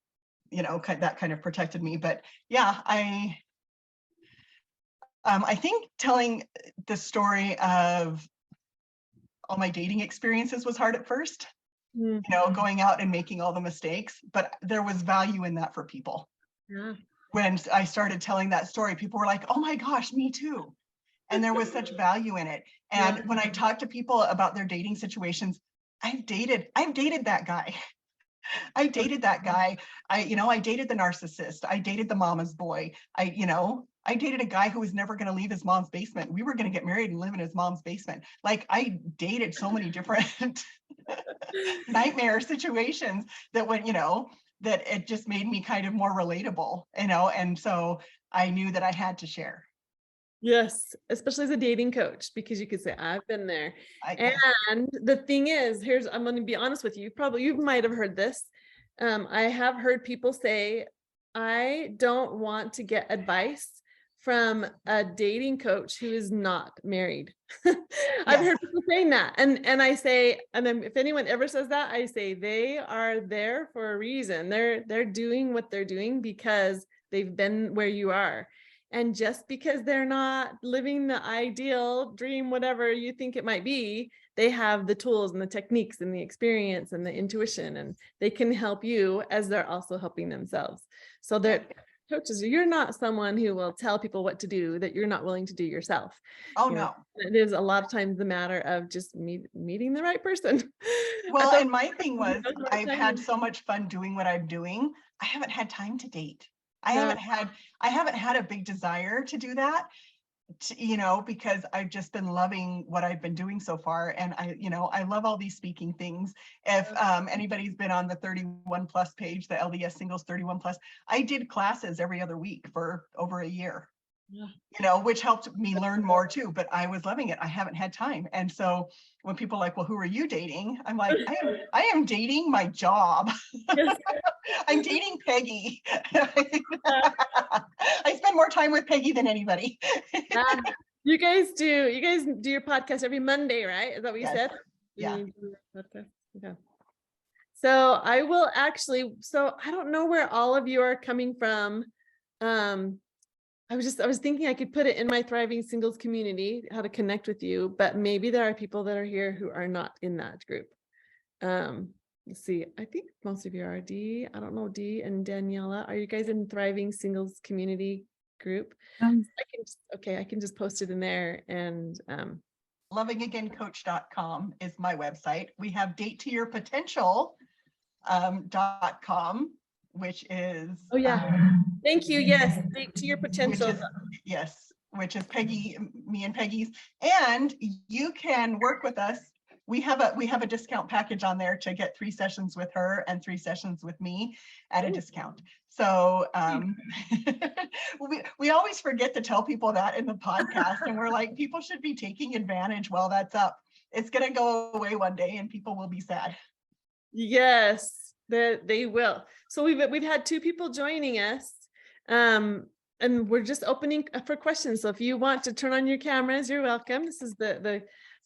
that kind of protected me. But yeah, I think telling the story of all my dating experiences was hard at first, going out and making all the mistakes, but there was value in that for people. Yeah. When I started telling that story, people were like, oh my gosh, me too. And there was such value in it. And when I talk to people about their dating situations, I've dated that guy. I dated that guy. I dated the narcissist. I dated the mama's boy. I dated a guy who was never going to leave his mom's basement. We were going to get married and live in his mom's basement. Like, I dated so many different nightmare situations that that it just made me kind of more relatable, and so I knew that I had to share. Yes, especially as a dating coach, because you could say, I've been there. And the thing is, I'm going to be honest with you. You might have heard this. I have heard people say, I don't want to get advice from a dating coach who is not married. I've heard people saying that. And I say, and then if anyone ever says that, I say, they are there for a reason. They're doing what they're doing because they've been where you are. And just because they're not living the ideal dream, whatever you think it might be, they have the tools and the techniques and the experience and the intuition, and they can help you as they're also helping themselves. So they're coaches. You're not someone who will tell people what to do that you're not willing to do yourself. Oh, no. It is a lot of times the matter of just meeting the right person. Well, and my thing was, I've had so much fun doing what I'm doing. I haven't had time to date. I haven't had a big desire to do that, because I've just been loving what I've been doing so far. And I love all these speaking things. If anybody's been on the 31 plus page, the LDS Singles 31 plus, I did classes every other week for over a year. Which helped me learn more too, but I was loving it. I haven't had time. And so when people are like, well, who are you dating? I'm like, I am dating my job. Yes. I'm dating Peggy. I spend more time with Peggy than anybody. You guys do your podcast every Monday, right? Is that what you said? Yeah. Okay. So I will actually, I don't know where all of you are coming from. I was thinking I could put it in my Thriving Singles community, how to connect with you, but maybe there are people that are here who are not in that group. let's see, I think most of you are. Dee, I don't know, Dee and Daniela, are you guys in Thriving Singles Community Group? I can just post it in there. And lovingagaincoach.com is my website. We have datetoyourpotential.com, which is oh yeah, thank you. Yes, date to your potential. Which is Peggy, me and Peggy's, and you can work with us. We have a discount package on there to get 3 sessions with her and 3 sessions with me at a discount. So we always forget to tell people that in the podcast, and we're like, people should be taking advantage while that's up. It's going to go away one day and people will be sad. Yes, they will. So we've had 2 people joining us. And we're just opening for questions. So if you want to turn on your cameras, you're welcome. This is the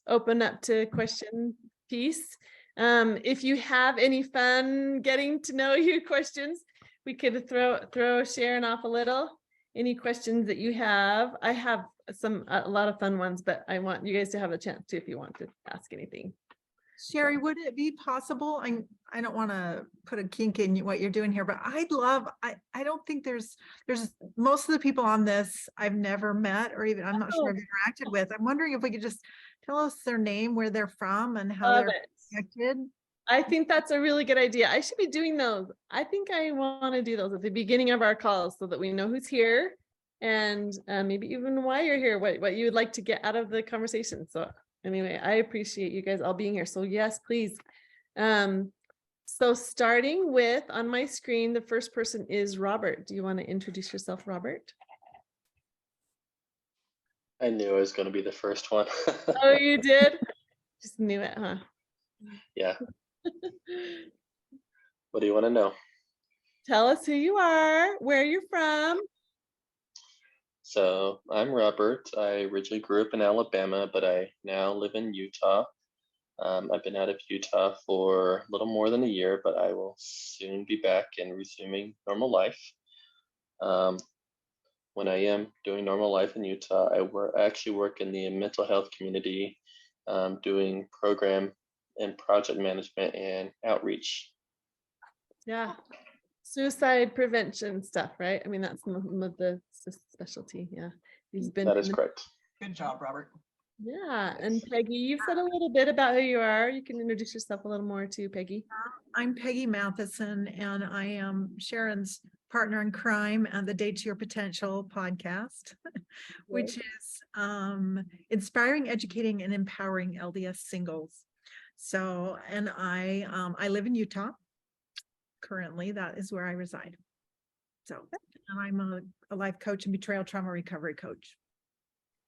open up to question piece. If you have any fun getting to know your questions, we could throw Sharon off a little. Any questions that you have? I have a lot of fun ones, but I want you guys to have a chance to if you want to ask anything. Sheri, would it be possible? I don't want to put a kink in what you're doing here, but I don't think there's most of the people on this I've never met, or even I'm not sure I've interacted with. I'm wondering if we could just tell us their name, where they're from, and how they're connected. I think that's a really good idea. I should be doing those. I think I want to do those at the beginning of our calls so that we know who's here and maybe even why you're here, what you would like to get out of the conversation. So anyway, I appreciate you guys all being here. So yes, please. So starting with on my screen, the first person is Robert. Do you want to introduce yourself, Robert? I knew I was going to be the first one. Oh, you did? Just knew it, huh? Yeah. What do you want to know? Tell us who you are, where you're from. So I'm Robert. I originally grew up in Alabama, but I now live in Utah. I've been out of Utah for a little more than a year, but I will soon be back and resuming normal life. When I am doing normal life in Utah, I actually work in the mental health community, doing program and project management and outreach. Yeah. Suicide prevention stuff, right? I mean, that's the specialty. Yeah. That is correct. Good job, Robert. Yeah. And Peggy, you've said a little bit about who you are. You can introduce yourself a little more too, Peggy. I'm Peggy Matheson, and I am Sharon's partner in crime and the Date to Your Potential podcast, which is inspiring, educating, and empowering LDS singles. So, and I live in Utah. Currently, that is where I reside. So, and I'm a life coach and betrayal trauma recovery coach.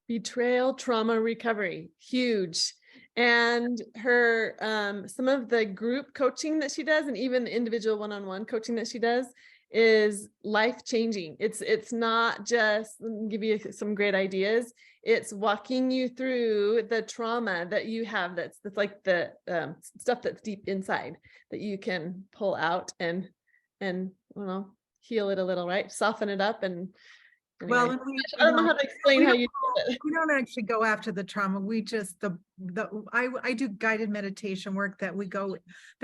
Betrayal trauma recovery, huge. And her some of the group coaching that she does, and even the individual one-on-one coaching that she does, is life-changing. It's not just give you some great ideas. It's walking you through the trauma that you have. That's like the stuff that's deep inside that you can pull out and heal it a little, right? Soften it up and. Anyway, well, I don't know how to explain how you do it. We don't actually go after the trauma. We just I do guided meditation work that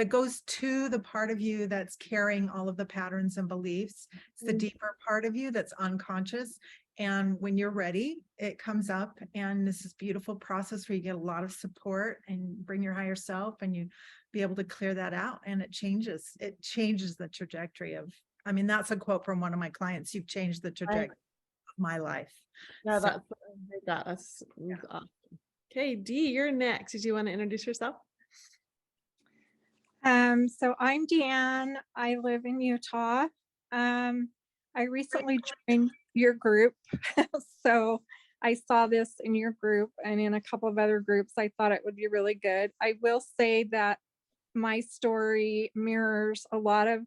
goes to the part of you that's carrying all of the patterns and beliefs. It's the deeper part of you that's unconscious. And when you're ready, it comes up, and this is a beautiful process where you get a lot of support and bring your higher self, and you be able to clear that out, and it changes the trajectory of. I mean, that's a quote from one of my clients. You've changed the trajectory. My life. Yeah, so, that's awesome. Okay, Dee, you're next. Did you want to introduce yourself? So I'm Deanne. I live in Utah. I recently joined your group. So I saw this in your group and in a couple of other groups. I thought it would be really good. I will say that my story mirrors a lot of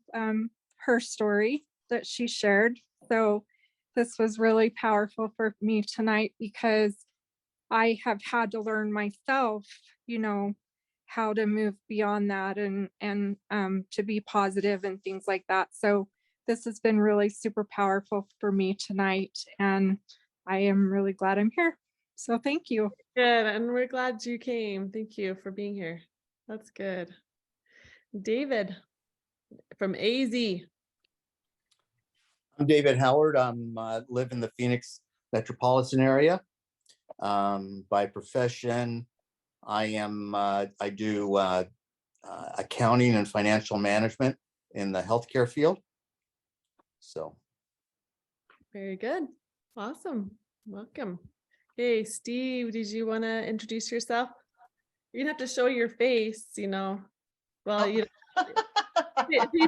her story that she shared. So this was really powerful for me tonight, because I have had to learn myself, how to move beyond that and to be positive and things like that. So this has been really super powerful for me tonight, and I am really glad I'm here. So thank you. Good, and we're glad you came. Thank you for being here. That's good. David from AZ. I'm David Howard. Live in the Phoenix metropolitan area. By profession, I do accounting and financial management in the healthcare field. So. Very good. Awesome. Welcome. Hey, Steve, did you want to introduce yourself? You're gonna have to show your face, Well, he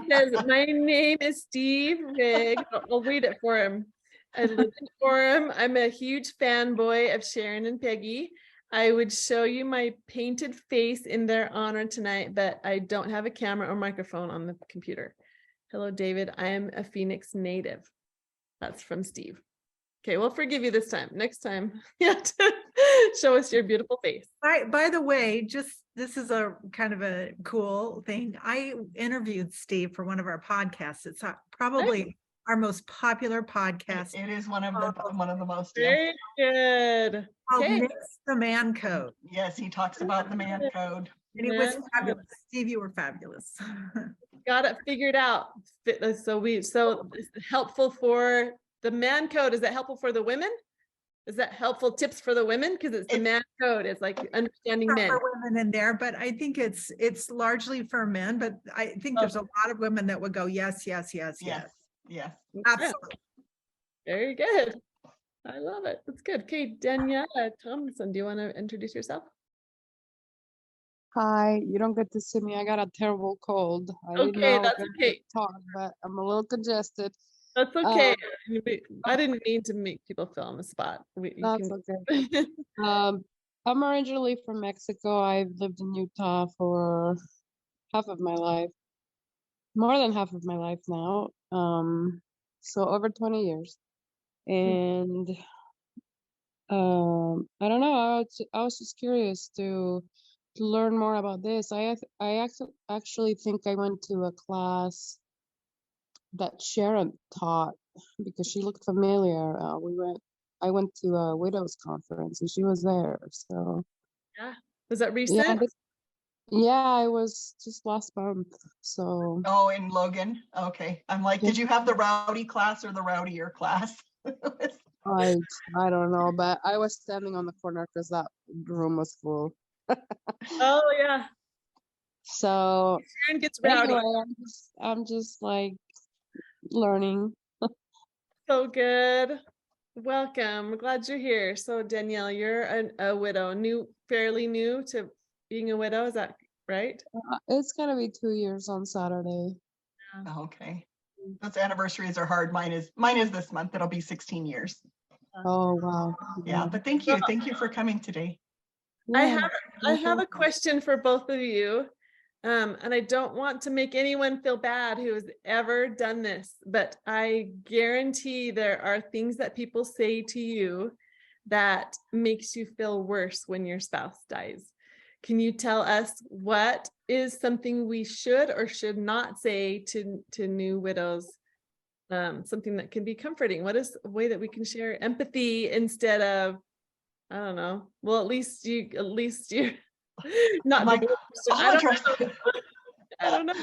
says, my name is Steve Rigg. I'll read it for him. I live in Orem. I'm a huge fanboy of Sharon and Peggy. I would show you my painted face in their honor tonight, but I don't have a camera or microphone on the computer. Hello, David. I am a Phoenix native. That's from Steve. Okay, we'll forgive you this time. Next time, you have to show us your beautiful face. By the way, this is a kind of a cool thing. I interviewed Steve for one of our podcasts. It's probably our most popular podcast. It is one of the most. Very good. Okay. The Man Code. Yes, he talks about the man code. And it was fabulous. Steve, you were fabulous. Got it figured out. So it's helpful for the man code. Is that helpful for the women? Is that helpful tips for the women? Because it's the man code. It's like understanding men. For women in there, but I think it's largely for men. But I think there's a lot of women that would go yes. Yes. Absolutely. Very good. I love it. That's good. Okay, Daniela Thompson, do you want to introduce yourself? Hi, you don't get to see me. I got a terrible cold. I didn't know I was that's gonna okay. talk, but I'm a little congested. That's okay. I didn't mean to make people feel on the spot. That's okay. I'm originally from Mexico. I've lived in Utah for half of my life, more than half of my life now. So over 20 years. And I don't know. I was just curious to learn more about this. I actually think I went to a class that Sharon taught because she looked familiar. I went to a widows conference and she was there. So yeah, was that recent? Yeah, I was just last month. So in Logan. Okay, I'm like, did you have the rowdy class or the rowdier class? I don't know, but I was standing on the corner because that room was full. Oh yeah. So Sharon gets rowdy. Anyway, I'm just like learning. So good. Welcome. Glad you're here. So Danielle, you're a widow, fairly new to being a widow. Is that right? It's gonna be 2 years on Saturday. Yeah. Oh, okay. Those anniversaries are hard. Mine is this month. It'll be 16 years. Oh wow. Yeah, but thank you for coming today. I have a question for both of you. And I don't want to make anyone feel bad who has ever done this, but I guarantee there are things that people say to you that makes you feel worse when your spouse dies. Can you tell us what is something we should or should not say to new widows? Something that can be comforting. What is a way that we can share empathy instead of, I don't know. Well, at least you not like, I don't know.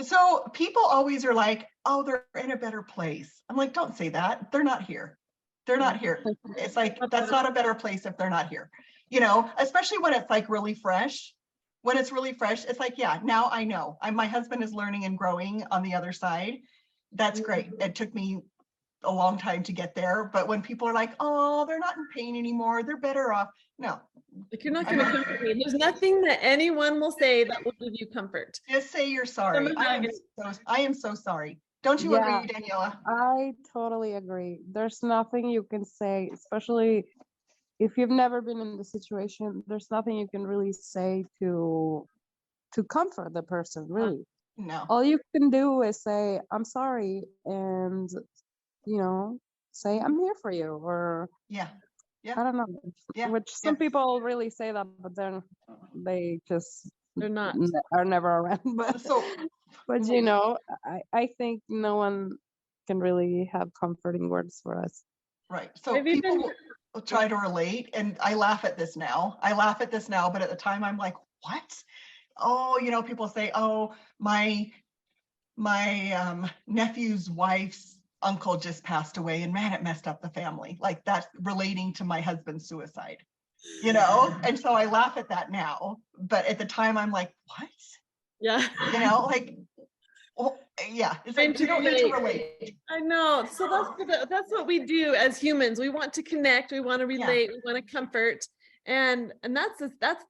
So people always are like, oh, they're in a better place. I'm like, don't say that. They're not here. They're not here. It's like, that's not a better place if they're not here. Especially when it's like really fresh. When it's really fresh, it's like, yeah, now I know. My husband is learning and growing on the other side. That's great. It took me a long time to get there. But when people are like, oh, they're not in pain anymore, they're better off. No. Like, you're not going to comfort me. There's nothing that anyone will say that will give you comfort. Just say you're sorry. I am so sorry. Don't you agree, Daniela? I totally agree. There's nothing you can say, especially if you've never been in the situation, there's nothing you can really say to comfort the person, really. No. All you can do is say, I'm sorry, and, say, I'm here for you, or yeah. I don't know, which some people really say that, but then they're not are never around. But I think no one can really have comforting words for us. Right. So people try to relate, and I laugh at this now. But at the time I'm like, what? oh, people say, oh, my nephew's wife's uncle just passed away, and man, it messed up the family. Like, that's relating to my husband's suicide, and so I laugh at that now, but at the time I'm like, what? Yeah. Like, well, yeah, it's like you don't need to relate. I know. So that's what we do as humans. We want to connect, we want to relate, we want to comfort. And that's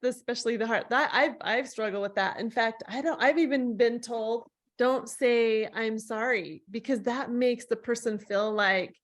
especially the heart that I've struggled with that. In fact, I've even been told, don't say I'm sorry, because that makes the person feel like,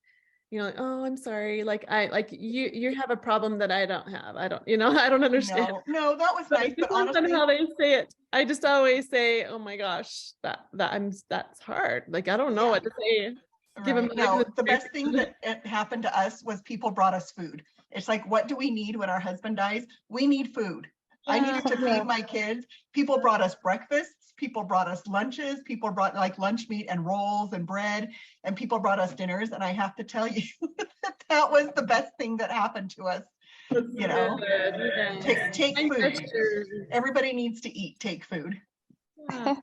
oh, I'm sorry. Like you have a problem that I don't have. I don't understand. No, that was nice. But honestly, how they say it. I just always say, oh my gosh, that's hard. Like, I don't know what to say. Right. No, the best thing that happened to us was people brought us food. It's like, what do we need when our husband dies? We need food. I needed to feed my kids. People brought us breakfasts. People brought us lunches. People brought like lunch meat and rolls and bread, and people brought us dinners. And I have to tell you, that was the best thing that happened to us. Take food. Everybody needs to eat. Take food. Yeah.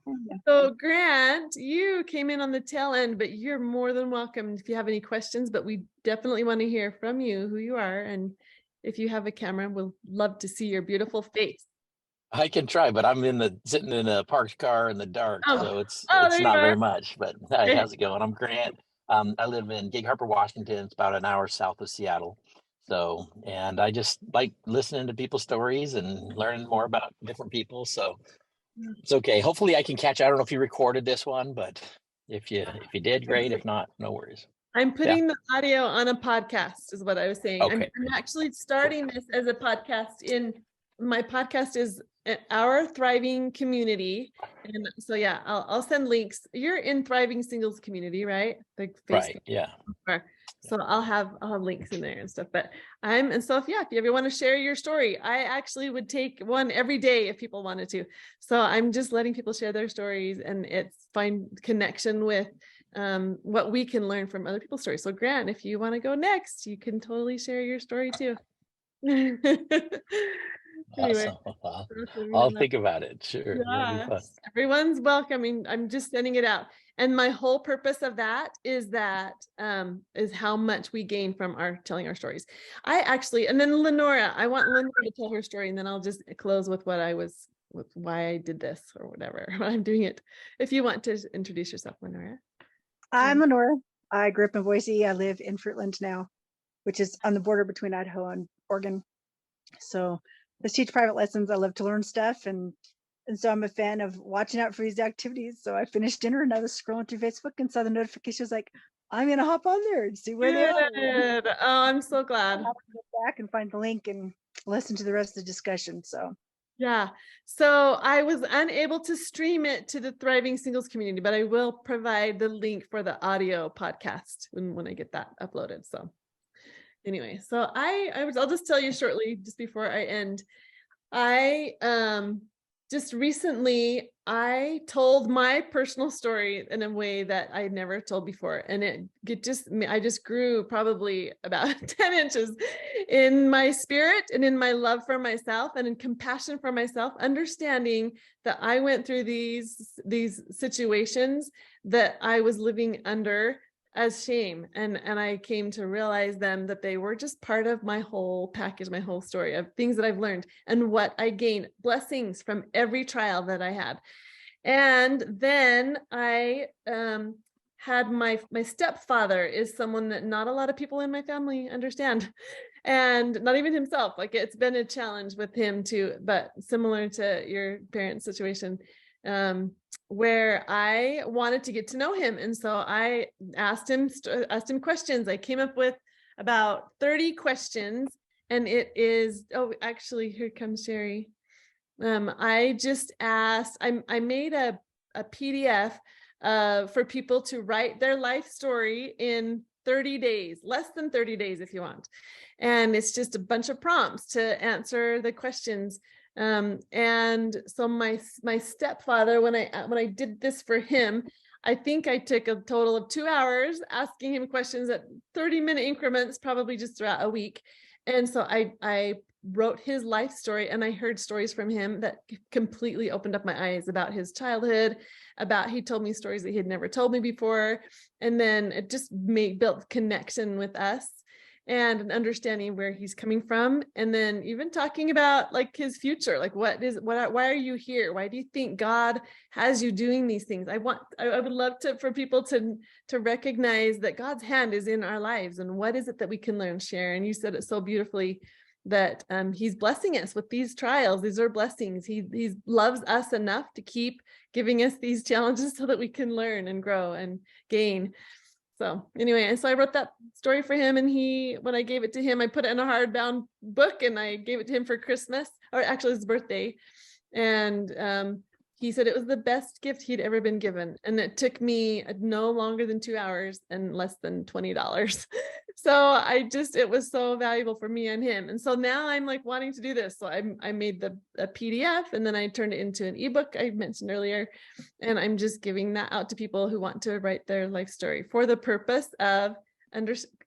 So Grant, you came in on the tail end, but you're more than welcome if you have any questions, but we definitely want to hear from you, who you are. And if you have a camera, we'll love to see your beautiful face. I can try, but I'm sitting in a parked car in the dark, so it's not very much. But hi, how's it going? I'm Grant. I live in Gig Harbor, Washington. It's about an hour south of Seattle. So, and I just like listening to people's stories and learning more about different people. So it's okay. Hopefully I can catch. I don't know if you recorded this one, but if you did, great. If not, no worries. I'm putting the audio on a podcast, is what I was saying. Okay. I'm actually starting this as a podcast. My podcast is Our Thriving Community. And so, yeah, I'll send links. You're in Thriving Singles Community, right? Like Facebook. Right. Yeah. So I'll have links in there and stuff. But if you ever want to share your story, I actually would take one every day if people wanted to. So I'm just letting people share their stories, and it's find connection with what we can learn from other people's stories. So Grant, if you want to go next, you can totally share your story too. Anyway, awesome. I'll think about it. Sure. Yeah. Everyone's welcome. I'm just sending it out. And my whole purpose of that is how much we gain from telling our stories. And then Lenora, I want Lenora to tell her story, and then I'll just close with why I did this or whatever, why I'm doing it. If you want to introduce yourself, Lenora. I'm Lenora. I grew up in Boise. I live in Fruitland now, which is on the border between Idaho and Oregon. So I teach private lessons. I love to learn stuff. And so I'm a fan of watching out for these activities. So I finished dinner and I was scrolling through Facebook and saw the notifications like, I'm going to hop on there and see where they are. Oh, I'm so glad. I'll go back and find the link and listen to the rest of the discussion. So. Yeah. So I was unable to stream it to the Thriving Singles Community, but I will provide the link for the audio podcast when I get that uploaded. So anyway, so I'll just tell you shortly, just before I end. Just recently, I told my personal story in a way that I never told before. And I just grew probably about 10 inches in my spirit and in my love for myself and in compassion for myself, understanding that I went through these situations that I was living under as shame. And I came to realize then that they were just part of my whole package, my whole story of things that I've learned and what I gained, blessings from every trial that I had. And then I had my stepfather is someone that not a lot of people in my family understand, and not even himself. Like, it's been a challenge with him too, but similar to your parents' situation, where I wanted to get to know him. And so I asked him questions. I came up with about 30 questions, and it is, actually, here comes Sheri. I just asked, I made a PDF for people to write their life story in 30 days, less than 30 days if you want. And it's just a bunch of prompts to answer the questions. And so my stepfather, when I did this for him, I think I took a total of 2 hours asking him questions at 30-minute increments, probably just throughout a week. And so I wrote his life story, and I heard stories from him that completely opened up my eyes about his childhood, he told me stories that he had never told me before. And then it just built connection with us and an understanding where he's coming from. And then even talking about like his future, like why are you here? Why do you think God has you doing these things? I would love for people to recognize that God's hand is in our lives, and what is it that we can learn. Sharon, you said it so beautifully, that he's blessing us with these trials. These are blessings. He loves us enough to keep giving us these challenges so that we can learn and grow and gain. So anyway, and so I wrote that story for him, and when I gave it to him, I put it in a hardbound book, and I gave it to him for Christmas, or actually his birthday. And he said it was the best gift he'd ever been given. And it took me no longer than 2 hours and less than $20. So it was so valuable for me and him. And so now I'm like wanting to do this. So I made a PDF, and then I turned it into an ebook I mentioned earlier. And I'm just giving that out to people who want to write their life story for the purpose of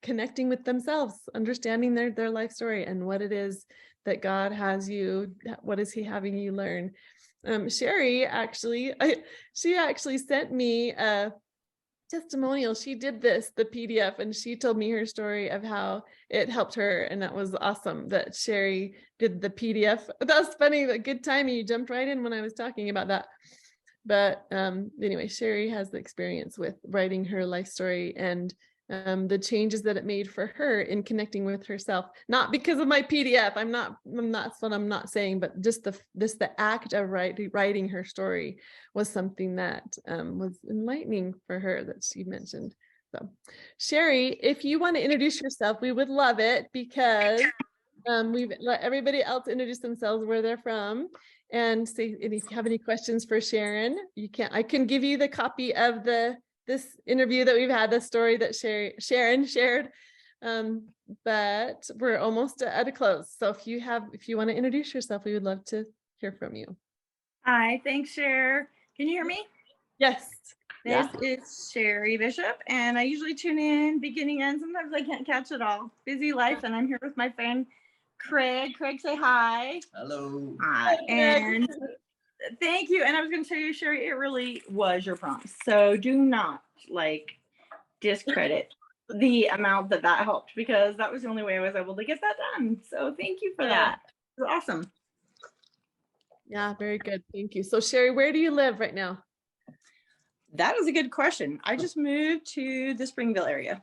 connecting with themselves, understanding their life story and what it is that God has you, what is he having you learn. Sheri she actually sent me a testimonial. She did the PDF, and she told me her story of how it helped her. And that was awesome that Sheri did the PDF. That was funny, the good timing. You jumped right in when I was talking about that. But anyway, Sheri has the experience with writing her life story and the changes that it made for her in connecting with herself, not because of my PDF. That's what I'm not saying, but just the act of writing her story was something that was enlightening for her, that she mentioned. So Sheri, if you want to introduce yourself, we would love it, because we've let everybody else introduce themselves, where they're from, and say, and if you have any questions for Sharon, I can give you the copy of this interview that we've had, the story that Sharon shared, but we're almost at a close. So if you want to introduce yourself, we would love to hear from you. Hi, thanks, Cher. Can you hear me? Yes. This is Sheri Bishop, and I usually tune in beginning and sometimes I can't catch it all. Busy life, and I'm here with my friend Craig. Craig, say hi. Hello. Hi, and thank you. And I was going to tell you, Sheri, it really was your prompts. So do not discredit the amount that helped, because that was the only way I was able to get that done. So thank you for that. It was awesome. Yeah, very good. Thank you. So Sheri, where do you live right now? That is a good question. I just moved to the Springville area.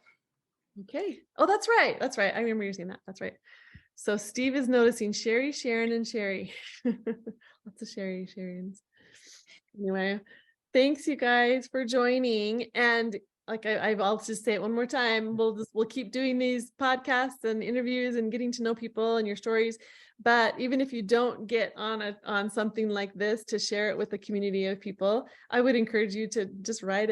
Okay. Oh, that's right. That's right. I remember you saying that. That's right. So Steve is noticing Sheri, Sharon, and Sheri. Lots of Sharons. Anyway, thanks you guys for joining. And like I'll just say it one more time. We'll keep doing these podcasts and interviews and getting to know people and your stories. But even if you don't get on something like this to share it with a community of people, I would encourage you to just write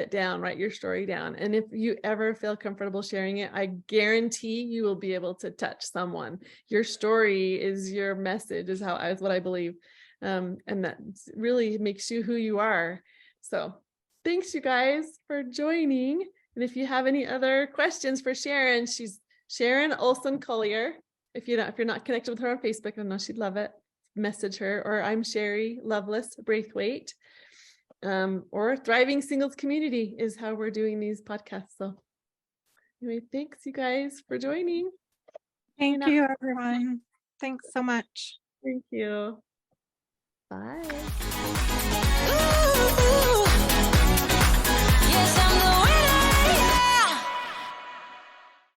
your story down. And if you ever feel comfortable sharing it, I guarantee you will be able to touch someone. Your story is your message, is what I believe. And that really makes you who you are. So thanks you guys for joining. And if you have any other questions for Sharon, she's Sharon Olson Colyar. If you're not connected with her on Facebook, I know she'd love it. Message her, or I'm Sheri Loveless Braithwaite, or Thriving Singles Community is how we're doing these podcasts. So anyway, thanks you guys for joining. Thank you, everyone. Thanks so much. Thank you. Bye. Ooh, yes, I'm